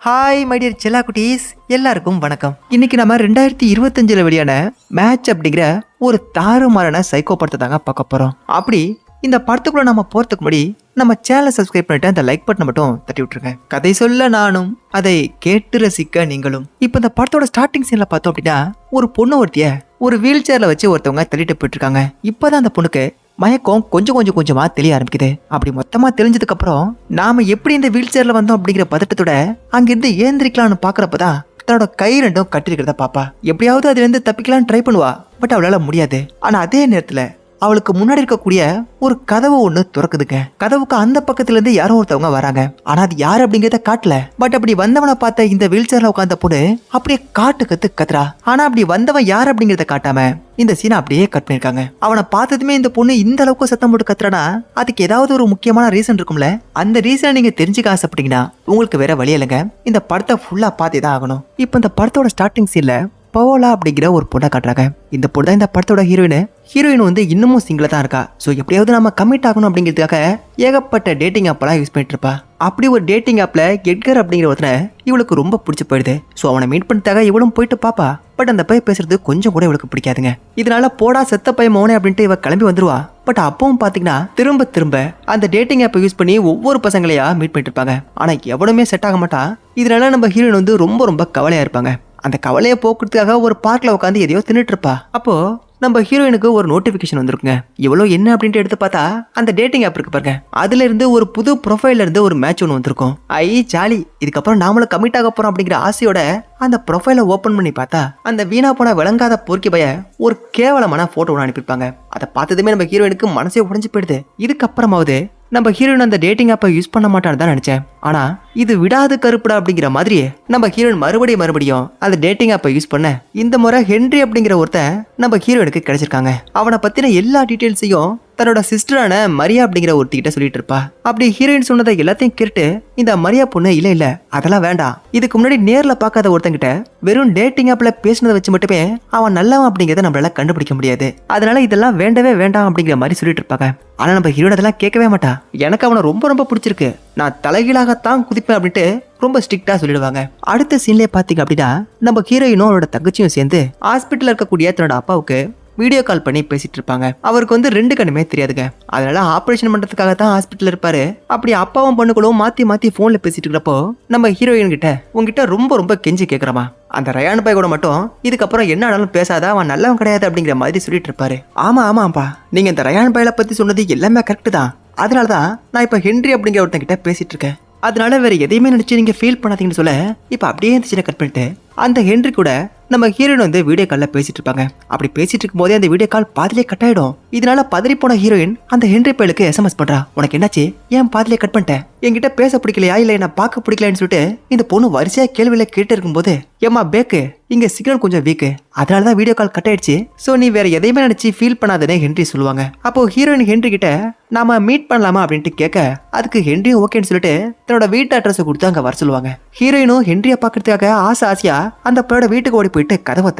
Hi my dear செல்லா குட்டீஸ், எல்லாருக்கும் வணக்கம். இன்னைக்கு நம்ம 2025 வெளியான மேட்ச் அப்படிங்கிற ஒரு தாறுமாறான சைக்கோ படத்தை தாங்க பார்க்க போறோம். அப்படி இந்த படத்துக்குள்ள நம்ம போறதுக்கு முன்னாடி நம்ம சேனலை சப்ஸ்கிரைப் பண்ணிட்டு அந்த லைக் பட்டனை மட்டும் தட்டி விட்டுருங்க. கதை சொல்ல நானும், அதை கேட்டு ரசிக்க நீங்களும். இப்போ இந்த படத்தோட ஸ்டார்டிங் சீன்ல பார்த்தோம் அப்படின்னா ஒரு பொண்ணு ஒருத்திய ஒரு வீல் சேர்ல வச்சு ஒருத்தவங்க தள்ளிட்டு போயிட்டு இருக்காங்க. இப்பதான் அந்த பொண்ணுக்கு மயக்கம் கொஞ்சமா தெரிய ஆரம்பிக்குது. அப்படி மொத்தமா தெரிஞ்சதுக்கு அப்புறம் நாம எப்படி இந்த வீல் சேர்ல வந்தோம் அப்படிங்கிற பதட்டத்தோட அங்கிருந்து ஏந்திரிக்கலாம்னு பாக்குறப்பதான் தன்னோட கை ரெண்டும் கட்டிருக்கிறத பாப்பா. எப்படியாவது அதுல இருந்து தப்பிக்கலாம்னு ட்ரை பண்ணுவா. பட் அவளால முடியாது. ஆனா அதே நேரத்துல அவளுக்கு முன்னாடி இருக்கக்கூடிய ஒரு கதவு ஒண்ணு திறக்குதுங்க. கதவுக்கு அந்த பக்கத்துல இருந்து யாரோ ஒருத்தவங்க வராங்க. ஆனா அது யாரு அப்படிங்கறத காட்டல. பட் அப்படி வந்தவனை பார்த்த இந்த வீல் சேர்ல உட்கார்ந்த பொண்ணு அப்படியே காட்டு கத்துறா. ஆனா அப்படி வந்தவன் யார் அப்படிங்கறத காட்டாம இந்த சீனை அப்படியே கட் பண்ணிருக்காங்க. அவனை பார்த்ததுமே இந்த பொண்ணு இந்த அளவுக்கு சத்தம் போட்டு கத்துறானா அதுக்கு ஏதாவது ஒரு முக்கியமான ரீசன் இருக்கும்ல. அந்த ரீசனை நீங்க தெரிஞ்சுக்க ஆசைப்பட்டீங்கன்னா உங்களுக்கு வேற வழி இல்லைங்க, இந்த படத்தை ஃபுல்லா பார்த்தே தான் ஆகணும். இப்போ இந்த படத்தோட ஸ்டார்டிங் சீன்ல பவோலா அப்படிங்கிற ஒரு பொண்ணை காட்டுறாங்க. இந்த பொண்ணு தான் இந்த படத்தோட ஹீரோயின் வந்து இன்னமும் சிங்கிளா தான் இருக்கா. ஸோ எப்படியாவது நம்ம கமிட் ஆகணும் அப்படிங்கிறதுக்காக ஏகப்பட்ட டேட்டிங் ஆப்லாம் யூஸ் பண்ணிட்டு இருப்பா. அப்படி ஒரு டேட்டிங் ஆப்ல எட்கர் அப்படிங்கிற ஒருத்தனை இவளுக்கு ரொம்ப பிடிச்சி போயிடுது. ஸோ அவனை மீட் பண்ணிட்டாக இவளும் போயிட்டு பாப்பா. பட் அந்த பையன் பேசுறது கொஞ்சம் கூட இவளுக்கு பிடிக்காதுங்க. இதனால போடா செத்த பையன் மோனே அப்படின்ட்டு இவ கிளம்பி வந்துருவா. பட் அப்பவும் பாத்தீங்கன்னா திரும்ப அந்த டேட்டிங் ஆப்பை யூஸ் பண்ணி ஒவ்வொரு பசங்களையா மீட் பண்ணிட்டு இருப்பாங்க. ஆனா எவனுமே செட் ஆக மாட்டான். இதனால நம்ம ஹீரோயின் வந்து ரொம்ப கவலையா இருப்பாங்க. அந்த கவலையை போக்குறதுக்காக ஒரு பார்க்ல உட்காந்து எதையோ தின்னுட்டு இருப்பா. அப்போ நம்ம ஹீரோயினுக்கு ஒரு நோட்டிபிகேஷன் வந்திருக்குங்க. இவ்வளோ என்ன அப்படின்ட்டு எடுத்து பார்த்தா அந்த டேட்டிங் ஆப் இருக்கு பாருங்க, அதுல இருந்து ஒரு புது ப்ரொஃபைல்ல இருந்து ஒரு மேட்ச் ஒன்று வந்திருக்கும். ஜாலி, இதுக்கப்புறம் நாமளும் கமிட் ஆக போறோம் அப்படிங்கிற ஆசையோட அந்த ப்ரொஃபைலை ஓபன் பண்ணி பார்த்தா அந்த வீணா போன விளங்காத பொறுக்கி பைய ஒரு கேவலமான போட்டோ ஒன்று அனுப்பியிருப்பாங்க. அதை பார்த்ததுமே நம்ம ஹீரோயினுக்கு மனசே உடைஞ்சு போயிடுது. இதுக்கப்புறமாவது நம்ம ஹீரோயின் அந்த டேட்டிங் ஆப்பை யூஸ் பண்ண மாட்டான்னு தான் நினைச்சேன். ஆனா இது விடாது கருப்புடா அப்படிங்கிற மாதிரி நம்ம ஹீரோயின் மறுபடியும் அந்த டேட்டிங் ஆப்பை யூஸ் பண்ண இந்த முறை ஹென்றி அப்படிங்கிற ஒருத்தன் நம்ம ஹீரோயினுக்கு கிடைச்சிருக்காங்க. அவனை பத்தின எல்லா டீட்டெயில்ஸையும் தன்னோட சிஸ்டரான மரியா அப்படிங்கிற ஒருத்திக்கிட்ட சொல்லிட்டு இருப்பா. அப்படி ஹீரோயின் சொன்னதை எல்லாத்தையும் கேட்டு இந்த மரியா பொண்ணு இல்ல அதெல்லாம் வேண்டாம், இதுக்கு முன்னாடி நேர்ல பார்க்காத ஒருத்தங்கிட்ட வெறும் டேட்டிங் ஆப்ல பேசினதை வச்சு மட்டுமே அவன் நல்லவன் அப்படிங்கறத நம்மளால கண்டுபிடிக்க முடியாது, அதனால இதெல்லாம் வேண்டவே வேண்டாம் அப்படிங்கிற மாதிரி சொல்லிட்டு இருப்பாங்க. ஆனா நம்ம ஹீரோயின் அதெல்லாம் கேட்கவே மாட்டா. எனக்கு அவனை ரொம்ப பிடிச்சிருக்கு, நான் தலைகீழாகத்தான் குதிப்பேன் அப்படின்ட்டு ரொம்ப ஸ்ட்ரிக்டா சொல்லிடுவாங்க. அடுத்த சீன்லயே பாத்தீங்க அப்படின்னா நம்ம ஹீரோயினும் அவரோட தங்கச்சியும் சேர்ந்து ஹாஸ்பிட்டல்ல இருக்கக்கூடிய தன்னோட அப்பாவுக்கு வீடியோ கால் பண்ணி பேசிட்டு இருப்பாங்க. அவருக்கு வந்து 2 கண்ணுமே தெரியாதுங்க. அதனால ஆபரேஷன் பண்றதுக்காக தான் ஹாஸ்பிட்டல் இருப்பாரு. அப்படி அப்பாவும் பொண்ணுகளும் மாத்தி போன்ல பேசிட்டு இருக்கிறப்போ நம்ம ஹீரோயின் கிட்ட உங்ககிட்ட ரொம்ப கெஞ்சி கேக்குறமா, அந்த ரயான் பாய் கூட மட்டும் இதுக்கப்புறம் என்ன ஆனாலும் பேசாத, அவன் நல்லவன் கிடையாது அப்படிங்கிற மாதிரி சொல்லிட்டு இருப்பாரு. ஆமாப்பா, நீங்க இந்த ரயான் பாயில பத்தி சொன்னது எல்லாமே கரெக்ட் தான். அதனாலதான் நான் இப்ப ஹென்றி அப்படிங்கிற ஒருத்தன் கிட்ட பேசிட்டு இருக்கேன். அதனால வேற எதையுமே நினைச்சு நீங்க ஃபீல் பண்ணாதீங்கன்னு சொல்ல இப்ப அப்படியே இருந்துச்சு கட் பண்ணிட்டு அந்த ஹென்றி கூட நம்ம ஹீரோயின் வந்து வீடியோ கால்ல பேசிட்டு இருப்பாங்க. அப்படி பேசிட்டு இருக்கும் போதே அந்த வீடியோ கால் பாதிலே கட் ஆயிடும். இதனால பதறி போன ஹீரோயின் அந்த ஹென்றி பயலுக்கு SMS பண்றா, உனக்கு என்னாச்சு, ஏன் பாதிலே கட் பண்ணிட்டேன், என்கிட்ட பேச பிடிக்கலையா இல்ல என்ன பார்க்க பிடிக்கலன்னு சொல்லிட்டு இந்த பொண்ணு வரிசையா கேள்வியில கேட்டு இருக்கும்போது ஏமா பேக்கு இங்க சிக்னல் கொஞ்சம் வீக்கு, அதனாலதான் வீடியோ கால் கட் ஆயிடுச்சு, சோ நீ வேற எதையுமே நினைச்சு ஃபீல் பண்ணாதேன்னு ஹென்றி சொல்லுவாங்க. அப்போ ஹீரோயின் ஹென்றி கிட்ட நாம மீட் பண்ணலாமா அப்படின்ட்டு கேட்க அதுக்கு ஹென்ரியும் ஓகேன்னு சொல்லிட்டு தன்னோட வீட்டு அட்ரஸ் கொடுத்து அங்க வர சொல்லுவாங்க. ஹீரோயினும் ஹென்ரிய பாக்குறதுக்காக ஆசையா அந்த பையோட வீட்டுக்கு ஓடி போயிட்டு கதவை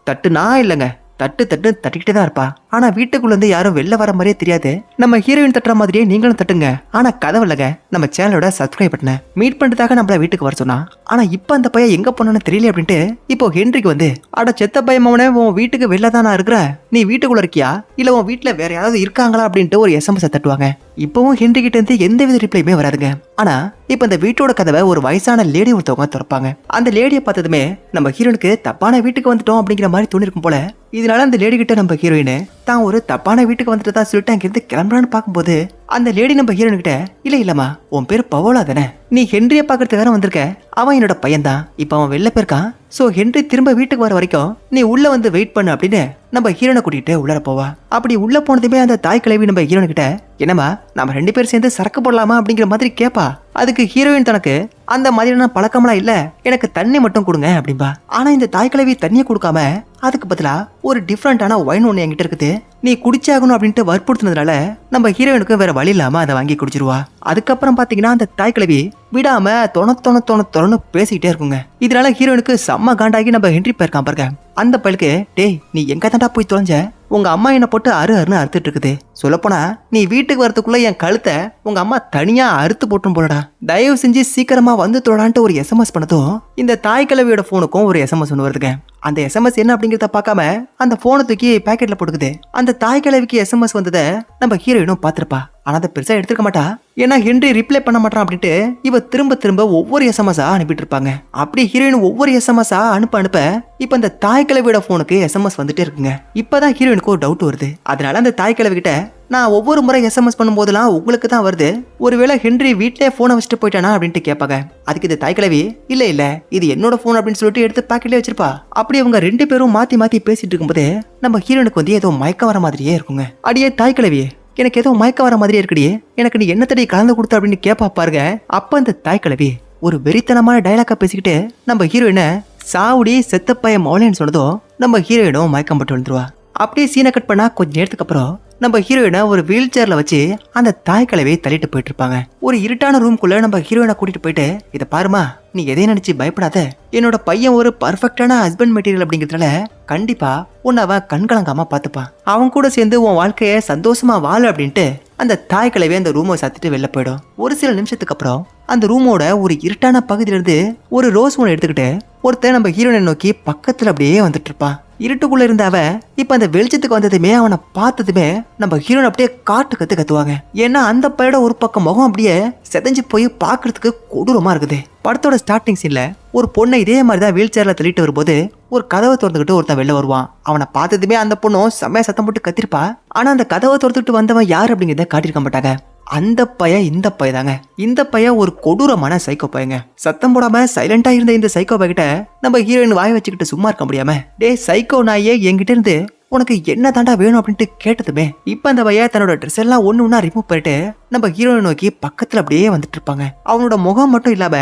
தட்டுனா இல்லைங்க, தட்டிக்கிட்டே தான் இருப்பா. ஆனா வீட்டுக்குள்ள இருந்து யாரும் வெளில வர மாதிரியே தெரியாது. நம்ம ஹீரோயின் தட்டுற மாதிரியே நீங்களும் தட்டுங்க, ஆனா கதவு இல்லங்க, நம்ம சேனலோட சப்ஸ்கிரைப் பண்ண மீட் பண்றதுக்காக நம்மள வீட்டுக்கு வர சொன்னா. ஆனா இப்ப அந்த பையன் எங்க போனான்னு தெரியல அப்படின்ட்டு இப்போ ஹென்ரிக்கு வந்து அட செத்த பையன் மவனே, உன் வீட்டுக்கு வெளில தான் நான் இருக்கிறேன், நீ வீட்டுக்குள்ள இருக்கியா இல்ல உன் வீட்டுல வேற யாராவது இருக்காங்களா அப்படின்ட்டு ஒரு SMS தட்டுவாங்க. இப்பவும் ஹென்றி கிட்ட இருந்து எந்தவித ரிப்ளையுமே வராதுங்க. ஆனா இப்ப இந்த வீட்டோட கதவை ஒரு வயசான லேடி ஒருத்தவங்க திறப்பாங்க. அந்த லேடியை பார்த்ததுமே நம்ம ஹீரோனுக்கு தப்பான வீட்டுக்கு வந்துட்டோம் அப்படிங்கிற மாதிரி தோணிருக்கும் போல. இதனால அந்த லேடி கிட்ட நம்ம ஹீரோயின் தான் ஒரு தப்பான வீட்டுக்கு வந்துட்டு சொல்லிட்டு அங்கிருந்து கிளம்புறான்னு பார்க்கும்போது அந்த லேடி நம்ம ஹீரோயின் கிட்ட இல்லம்மா, உன் பேர் பவோலா தானே, நீ ஹென்ரிய பாக்குறதுக்கு வேற வந்திருக்க, அவன் என்னோட பையன் தான், இப்ப அவன் வெளில போயிருக்கான், சோ ஹென்றி திரும்ப வீட்டுக்கு வர வரைக்கும் நீ உள்ள வந்து வெயிட் பண்ணு அப்படின்னு நம்ம ஹீரோனை கூட்டிட்டு உள்ளர போவா. அப்படி உள்ள போனதுமே அந்த தாய் கிழவி நம்ம ஹீரோன் கிட்ட என்னமா நம்ம 2 பேரும் சேர்ந்து சரக்கு போடலாமா அப்படிங்கிற மாதிரி கேப்பா. அதுக்கு ஹீரோயின் தனக்கு அந்த மாதிரியான பழக்கம்லாம் இல்ல, எனக்கு தண்ணி மட்டும் கொடுங்க அப்படின்பா. ஆனா இந்த தாய் கிழவி தண்ணியை கொடுக்காம அதுக்கு பதிலா ஒரு டிஃப்ரெண்டான ஒயின் ஒண்ணு என்கிட்ட இருக்குது, நீ குடிச்சாகணும் அப்படின்ட்டு வற்புறுத்தினதுனால நம்ம ஹீரோயினுக்கு வேற வழி இல்லாம அதை வாங்கி குடிச்சிருவா. அதுக்கப்புறம் பாத்தீங்கன்னா அந்த தாய் கிழவி விடாம தொண பேசிக்கிட்டே இருக்குங்க. இதனால ஹீரோயினுக்கு செம்ம காண்டாகி நம்ம ஹென்றி போயிருக்கான் பாருங்க. அந்த பயலுக்கு டேய் நீ எங்க தாண்டா போய் தொலைஞ்ச, உங்க அம்மா என்ன போட்டு அறுன்னு அறுத்துட்டு இருக்குது. சொல்லப்போனா நீ வீட்டுக்கு வரதுக்குள்ள என் கழுத்தை உங்க அம்மா தனியா அறுத்து போட்டும் போலடா. தயவு செஞ்சு சீக்கிரமா வந்து தொடான்ட்டு ஒரு எஸ்எம்எஸ் பண்ணதும் இந்த தாய் கிழவியோட போனுக்கும் ஒரு எஸ்எம்எஸ் ஒன்று வருதுங்க. அந்த எஸ்எம்எஸ் என்ன அப்படிங்கிறத பார்க்காம அந்த போனை தூக்கி பாக்கெட்ல போட்டுக்குது. அந்த தாய் கிழவிக்கு எஸ்எம்எஸ் வந்ததை நம்ம ஹீரோயினும் பார்த்திருப்பா. ஆனா அதை பெருசா எடுத்துக்க மாட்டா. ஏன்னா ஹென்றி ரிப்ளை பண்ண மாட்டான் அப்படின்ட்டு இவ திரும்ப திரும்ப ஒவ்வொரு எஸ்எம்எஸா அனுப்பிட்டு இருப்பாங்க. அப்படி ஹீரோயின் ஒவ்வொரு எஸ்எம்எஸா அனுப்ப இப்ப இந்த தாய் கிழவியோட போனுக்கு எஸ்எம்எஸ் வந்துட்டே இருக்குங்க. இப்பதான் ஹீரோயினுக்கு ஒரு டவுட் வருது. அதனால அந்த தாய் கிழவி கிட்ட நான் ஒவ்வொரு முறை எஸ்எம்எஸ் பண்ணும்போதெல்லாம் உங்களுக்கு தான் வருது, ஒருவேளை ஹென்றி வீட்டிலே போனை வச்சுட்டு போயிட்டானா அப்படின்ட்டு கேட்பாங்க. அதுக்கு இந்த தாய் கிழவி இல்ல இது என்னோட போன் அப்படின்னு சொல்லிட்டு எடுத்து பாக்கெட்லேயே வச்சிருப்பா. அப்படி அவங்க ரெண்டு பேரும் மாத்தி பேசிட்டு இருக்கும்போது நம்ம ஹீரோனுக்கு வந்து ஏதோ மயக்கம் வர மாதிரியே இருக்குங்க. அடியே தாய் கிழவி, எனக்கு ஏதோ மயக்கம் வர மாதிரியே இருக்குடியே, எனக்கு நீ என்ன தடி கலந்து கொடுத்த அப்படின்னு கேட்பா பாருங்க. அப்ப அந்த தாய் கிழவி ஒரு வெறித்தனமான டைலாக்கா பேசிக்கிட்டு நம்ம ஹீரோயினை சாவுடி செத்தப்பைய மௌலேன்னு சொன்னதும் நம்ம ஹீரோயினும் மயக்கம் பட்டு விழுந்துருவா. அப்படியே சீனை கட் பண்ணா கொஞ்ச நேரத்துக்கு அப்புறம் நம்ம ஹீரோயினை ஒரு வீல் சேர்ல வச்சு அந்த தாய் கிழவியை தள்ளிட்டு போயிட்டு இருப்பாங்க. ஒரு இருட்டான ரூம்குள்ள நம்ம ஹீரோயினை கூட்டிட்டு போயிட்டு இதை பாருமா, நீ எதையும் நினைச்சு பயப்படாத, என்னோட பையன் ஒரு பர்ஃபெக்டான ஹஸ்பண்ட் மெட்டீரியல் அப்படிங்கிறதுனால கண்டிப்பா உன்னை அவன் கண்கலங்காம பார்த்துப்பான், அவன் கூட சேர்ந்து உன் வாழ்க்கைய சந்தோஷமா வாழ அப்படின்ட்டு அந்த தாய் கிழவி அந்த ரூமை சாத்திட்டு வெளில போயிடும். ஒரு சில நிமிஷத்துக்கு அப்புறம் அந்த ரூமோட ஒரு இருட்டான பகுதியில இருந்து ஒரு ரோஸ் ஒன்று எடுத்துக்கிட்டு ஒருத்தன் நம்ம ஹீரோயினை நோக்கி பக்கத்துல அப்படியே வந்துட்டு இருப்பான். இருட்டுக்குள்ள இருந்த அவன் இப்ப அந்த வெளிச்சத்துக்கு வந்ததுமே அவனை பார்த்ததுமே நம்ம ஹீரோயின் அப்படியே காட்டு கத்துவாங்க. ஏன்னா அந்த பையோட ஒரு பக்கம் முகம் அப்படியே செதஞ்சு போய் பாக்குறதுக்கு கொடூரமா இருக்குது. படத்தோட ஸ்டார்டிங் சீன்ல ஒரு பொண்ணை இதே மாதிரிதான் வீல் சேர்ல தள்ளிட்டு வரும்போது ஒரு கதவை திறந்துக்கிட்டு ஒருத்தன் வெளில வருவான். அவனை பார்த்ததுமே அந்த பொண்ணும் செம்மையா சத்தம் போட்டு கத்திருப்பா. ஆனா அந்த கதவை திறந்துட்டு வந்தவன் யார் அப்படிங்கிறத காட்டியிருக்க மாட்டாங்க. அந்த பையன் இந்த பையன் தாங்க. இந்த பையன் ஒரு கொடூரமான சைக்கோ பையங்க. சத்தம் போடாம சைலண்டா இருந்த இந்த சைக்கோ பையன்கிட்ட நம்ம ஹீரோயின் வாய் வச்சுக்கிட்டு சும்மா இருக்க முடியாம, டே சைக்கோ நாயே, என்கிட்ட இருந்து உனக்கு என்ன தாண்டா வேணும் அப்படின்ட்டு கேட்டதுமே இப்ப அந்த பையன் தன்னோட ட்ரெஸ் எல்லாம் ஒண்ணு ரிமூவ் பண்ணிட்டு நம்ம ஹீரோயின் நோக்கி பக்கத்துல அப்படியே வந்துட்டு இருப்பாங்க. அவனோட முகம் மட்டும் இல்லாம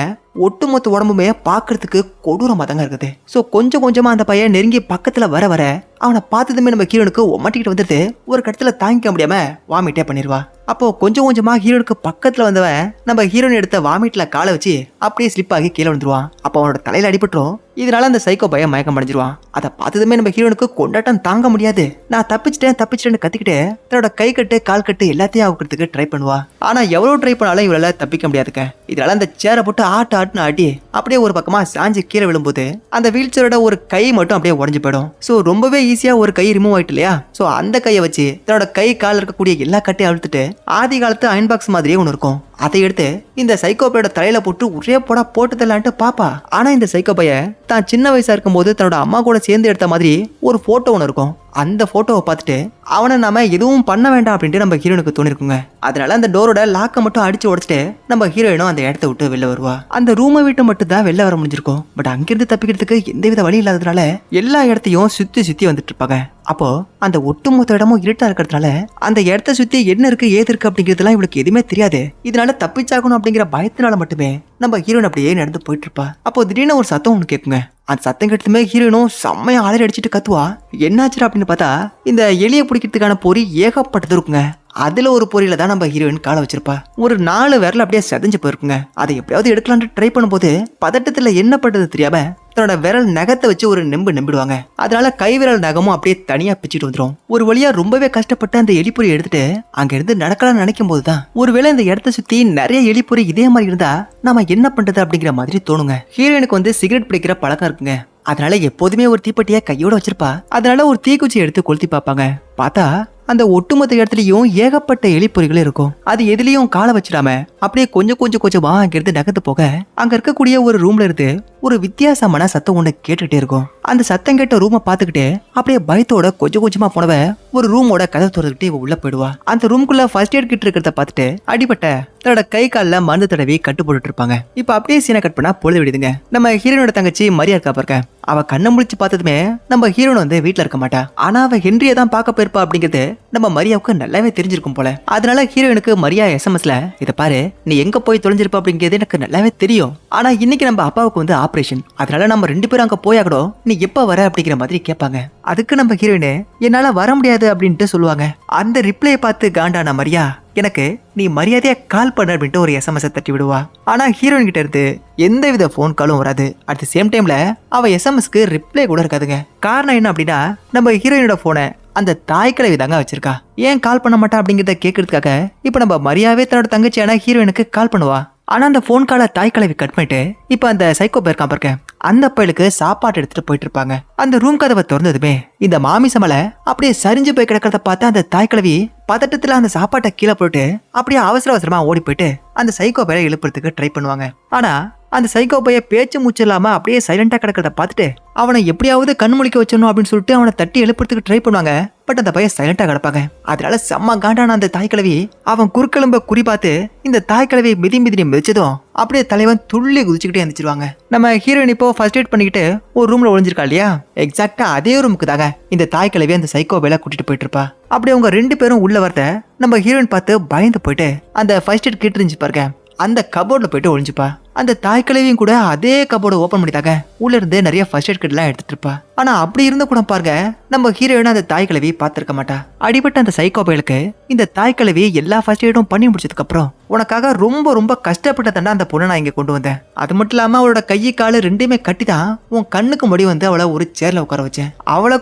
ஒட்டுமொத்த உடம்புமே பாக்குறதுக்கு கொடூரமா தாங்க இருக்குது. சோ கொஞ்சம் கொஞ்சமா அந்த பையன் நெருங்கி பக்கத்துல வர அவனை பார்த்ததுமே நம்ம ஹீரோனுக்கு ஒமாட்டிக்கிட்டு வந்துட்டு ஒரு கட்டத்துல தாங்கிக்க முடியாம வாமிட்டே பண்ணிடுவா. அப்போ கொஞ்சம் கொஞ்சமா ஹீரோனுக்கு பக்கத்துல வந்தவன் நம்ம ஹீரோயின் எடுத்த வாமிட்ல காலை வச்சு அப்படியே ஸ்லிப் ஆகி கீழே விழுந்துருவான். அப்போ அவனோட தலையில அடிபட்டுரும். இதனால அந்த சைக்கோ பையன் மயக்கம் அடைஞ்சிருவான். அதை பார்த்ததுமே நம்ம ஹீரோனுக்கு கொண்டாட்டம் தாங்க முடியாது. நான் தப்பிச்சிட்டேன்னு கத்திக்கிட்டு தன்னோட கை கட்டு கால் கட்டு எல்லாத்தையும் அவுக்கிறதுக்கு ட்ரை பண்ணுவா. ஆனா எவ்வளவு ட்ரை பண்ணாலும் இவளால தப்பிக்க முடியாதுங்க. இதனால அந்த சேரை போட்டு ஆட்டுன்னு ஆட்டி அப்படியே ஒரு பக்கமா சாஞ்சி கீழே விழும்போது அந்த வீல் சேரோட ஒரு கை மட்டும் அப்படியே உடஞ்சு போயிடும். சோ ரொம்பவே ஈஸியா ஒரு கை ரிமூவ் ஆயிட்டு இல்லையா. சோ அந்த கையை வச்சு தன்னோட கை கால் இருக்கக்கூடிய எல்லா கட்டையும் அழுத்துட்டு ஆதி காலத்து அயன் பாக்ஸ் மாதிரியே ஒன்று இருக்கும், அதை எடுத்து இந்த சைக்கோபையோட தலையில போட்டு ஒரே போட்டு தரலான்ட்டு பாப்பா. ஆனா இந்த சைக்கோபைய தான் சின்ன வயசா இருக்கும் போது தன்னோட அம்மா கூட சேர்ந்து எடுத்த மாதிரி ஒரு போட்டோ ஒன்று இருக்கும். அந்த போட்டோவை பார்த்துட்டு அவனை நாம எதுவும் பண்ண வேண்டாம் அப்படின்ட்டு நம்ம ஹீரோனுக்கு தோணிருக்குங்க. அதனால அந்த டோரோட லாக்கை மட்டும் அடிச்சு உடைச்சிட்டு நம்ம ஹீரோயினும் அந்த இடத்த விட்டு வெளில வருவா. அந்த ரூமை விட்டு மட்டும் தான் வெளில வர முடிஞ்சிருக்கும். பட் அங்கிருந்து தப்பிக்கிறதுக்கு எந்தவித வழி இல்லாததுனால எல்லா இடத்தையும் சுத்தி வந்துட்டு இருப்பாங்க. அப்போ அந்த ஒட்டுமொத்த இடமும் இருட்டா இருக்கிறதுனால அந்த இடத்த சுத்தி என்ன இருக்கு ஏது இருக்கு அப்படிங்கிறதுலாம் இவளுக்கு எதுவுமே தெரியாது. இதனால தப்பிச்சாகணும் அப்படிங்கிற பயத்தினால மட்டுமே நம்ம ஹீரோயின் அப்படியே நடந்து போயிட்டு இருப்பா. அப்போ திடீர்னு ஒரு சத்தம் ஒன்று கேட்குங்க. அந்த சத்தம் கேட்டதுமே ஹீரோயினும் செம்மையா அலறி அடிச்சுட்டு கத்துவா. என்னாச்சு அப்படின்னு பார்த்தா இந்த எலியை பிடிக்கிறதுக்கான பொறி ஏகப்பட்டது இருக்குங்க. அதுல ஒரு பொறியில தான் நம்ம ஹீரோயின் காலை வச்சிருப்பா. ஒரு 4 விரல் அப்படியே செதஞ்சு போயிருக்குங்க. அதை எப்படியாவது எடுக்கலான்னு ட்ரை பண்ணும்போது பதட்டத்துல என்ன பண்றது தெரியாம தன்னோட விரல் நகத்தை வச்சு ஒரு நம்பிடுவாங்க. அதனால கை விரல் நகமும் அப்படியே தனியா பிச்சுட்டு வந்துடும். ஒரு வழியா ரொம்பவே கஷ்டப்பட்டு அந்த எலிப்பொறி எடுத்துட்டு அங்க இருந்து நடக்கலாம்னு நினைக்கும் போதுதான் ஒருவேளை இந்த இடத்த சுத்தி நிறைய எலிப்பொறி இதே மாதிரி இருந்தா நாம என்ன பண்றது அப்படிங்கிற மாதிரி தோணுங்க. ஹீரோயினுக்கு வந்து சிகரெட் பிடிக்கிற பழக்கம் இருக்குங்க. அதனால எப்போதுமே ஒரு தீப்பெட்டியா கையோட வச்சிருப்பா. அதனால ஒரு தீக்குச்சி எடுத்து கொளுத்தி பார்ப்பாங்க. பார்த்தா அந்த ஒட்டுமொத்த இடத்துலயும் ஏகப்பட்ட எலிப்பொறிகள் இருக்கும். அது எதுலயும் காலை வச்சிடாம அப்படியே கொஞ்சமா அங்கிருந்து நகர்ந்து போக அங்க இருக்கக்கூடிய ஒரு ரூம்ல இருந்து ஒரு வித்தியாசமான சத்தம் ஒண்ணு கேட்டுட்டே இருக்கும். அந்த சத்தம் கேட்ட ரூமை பாத்துக்கிட்டு அப்படியே பயத்தோட கொஞ்சமா போனவ ஒரு ரூமோட கதை திறந்துக்கிட்டு இவ உள்ள போயிடுவா. அந்த ரூம்குள்ள ஃபர்ஸ்ட் எய்ட் கிட் இருக்கிறத பார்த்துட்டு அடிபட்ட தன்னோட கை காலில் மருந்து தடவி கட்டு போட்டுட்டு இருப்பாங்க. இப்ப அப்படியே சீனை கட் பண்ணா பொழுது விடுதுங்க. நம்ம ஹீரோனோட தங்கச்சி மரியா இருக்கா பாருங்க. அவ கண்ணை முழிச்சு பார்த்ததுமே நம்ம ஹீரோன் வந்து வீட்டுல இருக்க மாட்டா. ஆனா அவ ஹென்ரியை தான் பார்க்க போயிருப்பா அப்படிங்கிறது நம்ம மரியாவுக்கு நல்லாவே தெரிஞ்சிருக்கும் போல. அதனால ஹீரோயினுக்கு மரியா எஸ்எம்எஸ்ல இத பாரு, நீ எங்க போய் தொலைஞ்சிருப்ப அப்படிங்கிறது எனக்கு நல்லாவே தெரியும். ஆனா இன்னைக்கு நம்ம அப்பாவுக்கு வந்து ஆபரேஷன், அதனால நம்ம 2 பேரும் அங்க போயாகணும், நீ எப்ப வர அப்படிங்கிற மாதிரி கேட்பாங்க. அதுக்கு நம்ம ஹீரோயின் என்னால வர முடியாது அப்படின்ட்டு சொல்லுவாங்க. அந்த ரிப்ளையை பார்த்து காண்டான மரியா எனக்கு நீ மரியாதையா கால் பண்ண அப்படின்ட்டு ஒரு எஸ்எம்எஸ் தட்டி விடுவா. ஆனா ஹீரோயின் கிட்ட இருந்து எந்தவித போன் காலும் வராது. அட் த சேம் டைம்ல அவ எஸ்எம்எஸ்க்கு ரிப்ளை கூட இருக்காதுங்க. காரணம் என்ன அப்படின்னா நம்ம ஹீரோயினோட போனை அந்த தாய் கிழவி தாங்க வச்சிருக்கா. ஏன் கால் பண்ண மாட்டா அப்படிங்கிறத கேட்கறதுக்காக இப்ப நம்ம மரியாவே தன்னோட தங்கச்சியான ஹீரோயினுக்கு கால் பண்ணுவா. ஆனா அந்த போன் காலை தாய் கிழவி கட் பண்ணிட்டு இப்ப அந்த சைக்கோ போயிருக்கான் பாருங்க, அந்த பயலுக்கு சாப்பாடு எடுத்துட்டு போயிட்டு இருப்பாங்க. அந்த ரூம் கதவை திறந்ததுமே இந்த மாமிசமலை அப்படியே சரிஞ்சு போய் கிடக்கிறத பார்த்து அந்த தாய் கிழவி பதட்டத்துல அந்த சாப்பாட்டை கீழே போட்டு அப்படியே அவசர அவசரமா ஓடி போயிட்டு அந்த சைக்கோ பையை எழுப்புறதுக்கு ட்ரை பண்ணுவாங்க. ஆனா அந்த சைக்கோ பைய பேச்சு மூச்சு இல்லாம அப்படியே சைலண்டா கிடக்கிறத பார்த்துட்டு அவனை எப்படியாவது கண்முழிக்க வச்சிடணும் அப்படின்னு சொல்லிட்டு அவனை தட்டி எழுப்புறதுக்கு ட்ரை பண்ணுவாங்க. பட் அந்த பையன் சைலண்டா கிடப்பாங்க. அதனால செம்ம காண்டான அந்த தாய் கிழவி அவன் குறுக்கெலும்ப குறி பார்த்து இந்த தாய் கிழவி மிதி மிதிச்சதும் அப்படியே தலைவன் துள்ளி குதிச்சுக்கிட்டே இருந்துச்சிருவாங்க. நம்ம ஹீரோயின் இப்போ ஃபர்ஸ்ட் எய்ட் பண்ணிக்கிட்டு ஒரு ரூம்ல ஒளிஞ்சிருக்கா இல்லையா, எக்ஸாக்டா அதே ரூமுக்கு தாங்க இந்த தாய் கிழவி அந்த சைக்கோ பையில கூட்டிட்டு போயிட்டு இருப்பா. அப்படி அவங்க 2 பேரும் உள்ள வரத நம்ம ஹீரோயின் பார்த்து பயந்து போயிட்டு அந்த ஃபர்ஸ்ட் எய்ட் கிட் இருந்துச்சு பாருங்க, அந்த கபோர்ட்ல போயிட்டு ஒளிஞ்சுப்பா. அந்த தாய் கிழவியும் கூட அதே கபோர்டை ஓபன் பண்ணிட்டாங்க. உள்ள இருந்து நிறைய ஃபர்ஸ்ட் எய்ட் கிட் எல்லாம் எடுத்துட்டு இருப்பா. ஆனா அப்படி இருந்த கூட பாருங்க, நம்ம ஹீரோயின் அந்த தாய் கிழவி பார்த்திருக்க மாட்டா. அடிபட்ட அந்த சைக்கோ பயலுக்கு இந்த தாய் கிழவி எல்லா ஃபர்ஸ்ட் எய்டும் பண்ணி முடிச்சதுக்கு அப்புறம் உனக்காக ரொம்ப ரொம்ப கஷ்டப்பட்ட தண்டா அந்த பொண்ணை நான் இங்க கொண்டு வந்தேன். அது மட்டும் இல்லாம அவளோட கையை காலு 2மே கட்டி தான் உன் கண்ணுக்கு முடி வந்து அவளை ஒரு சேர்ல உட்கார வச்சேன். அவளை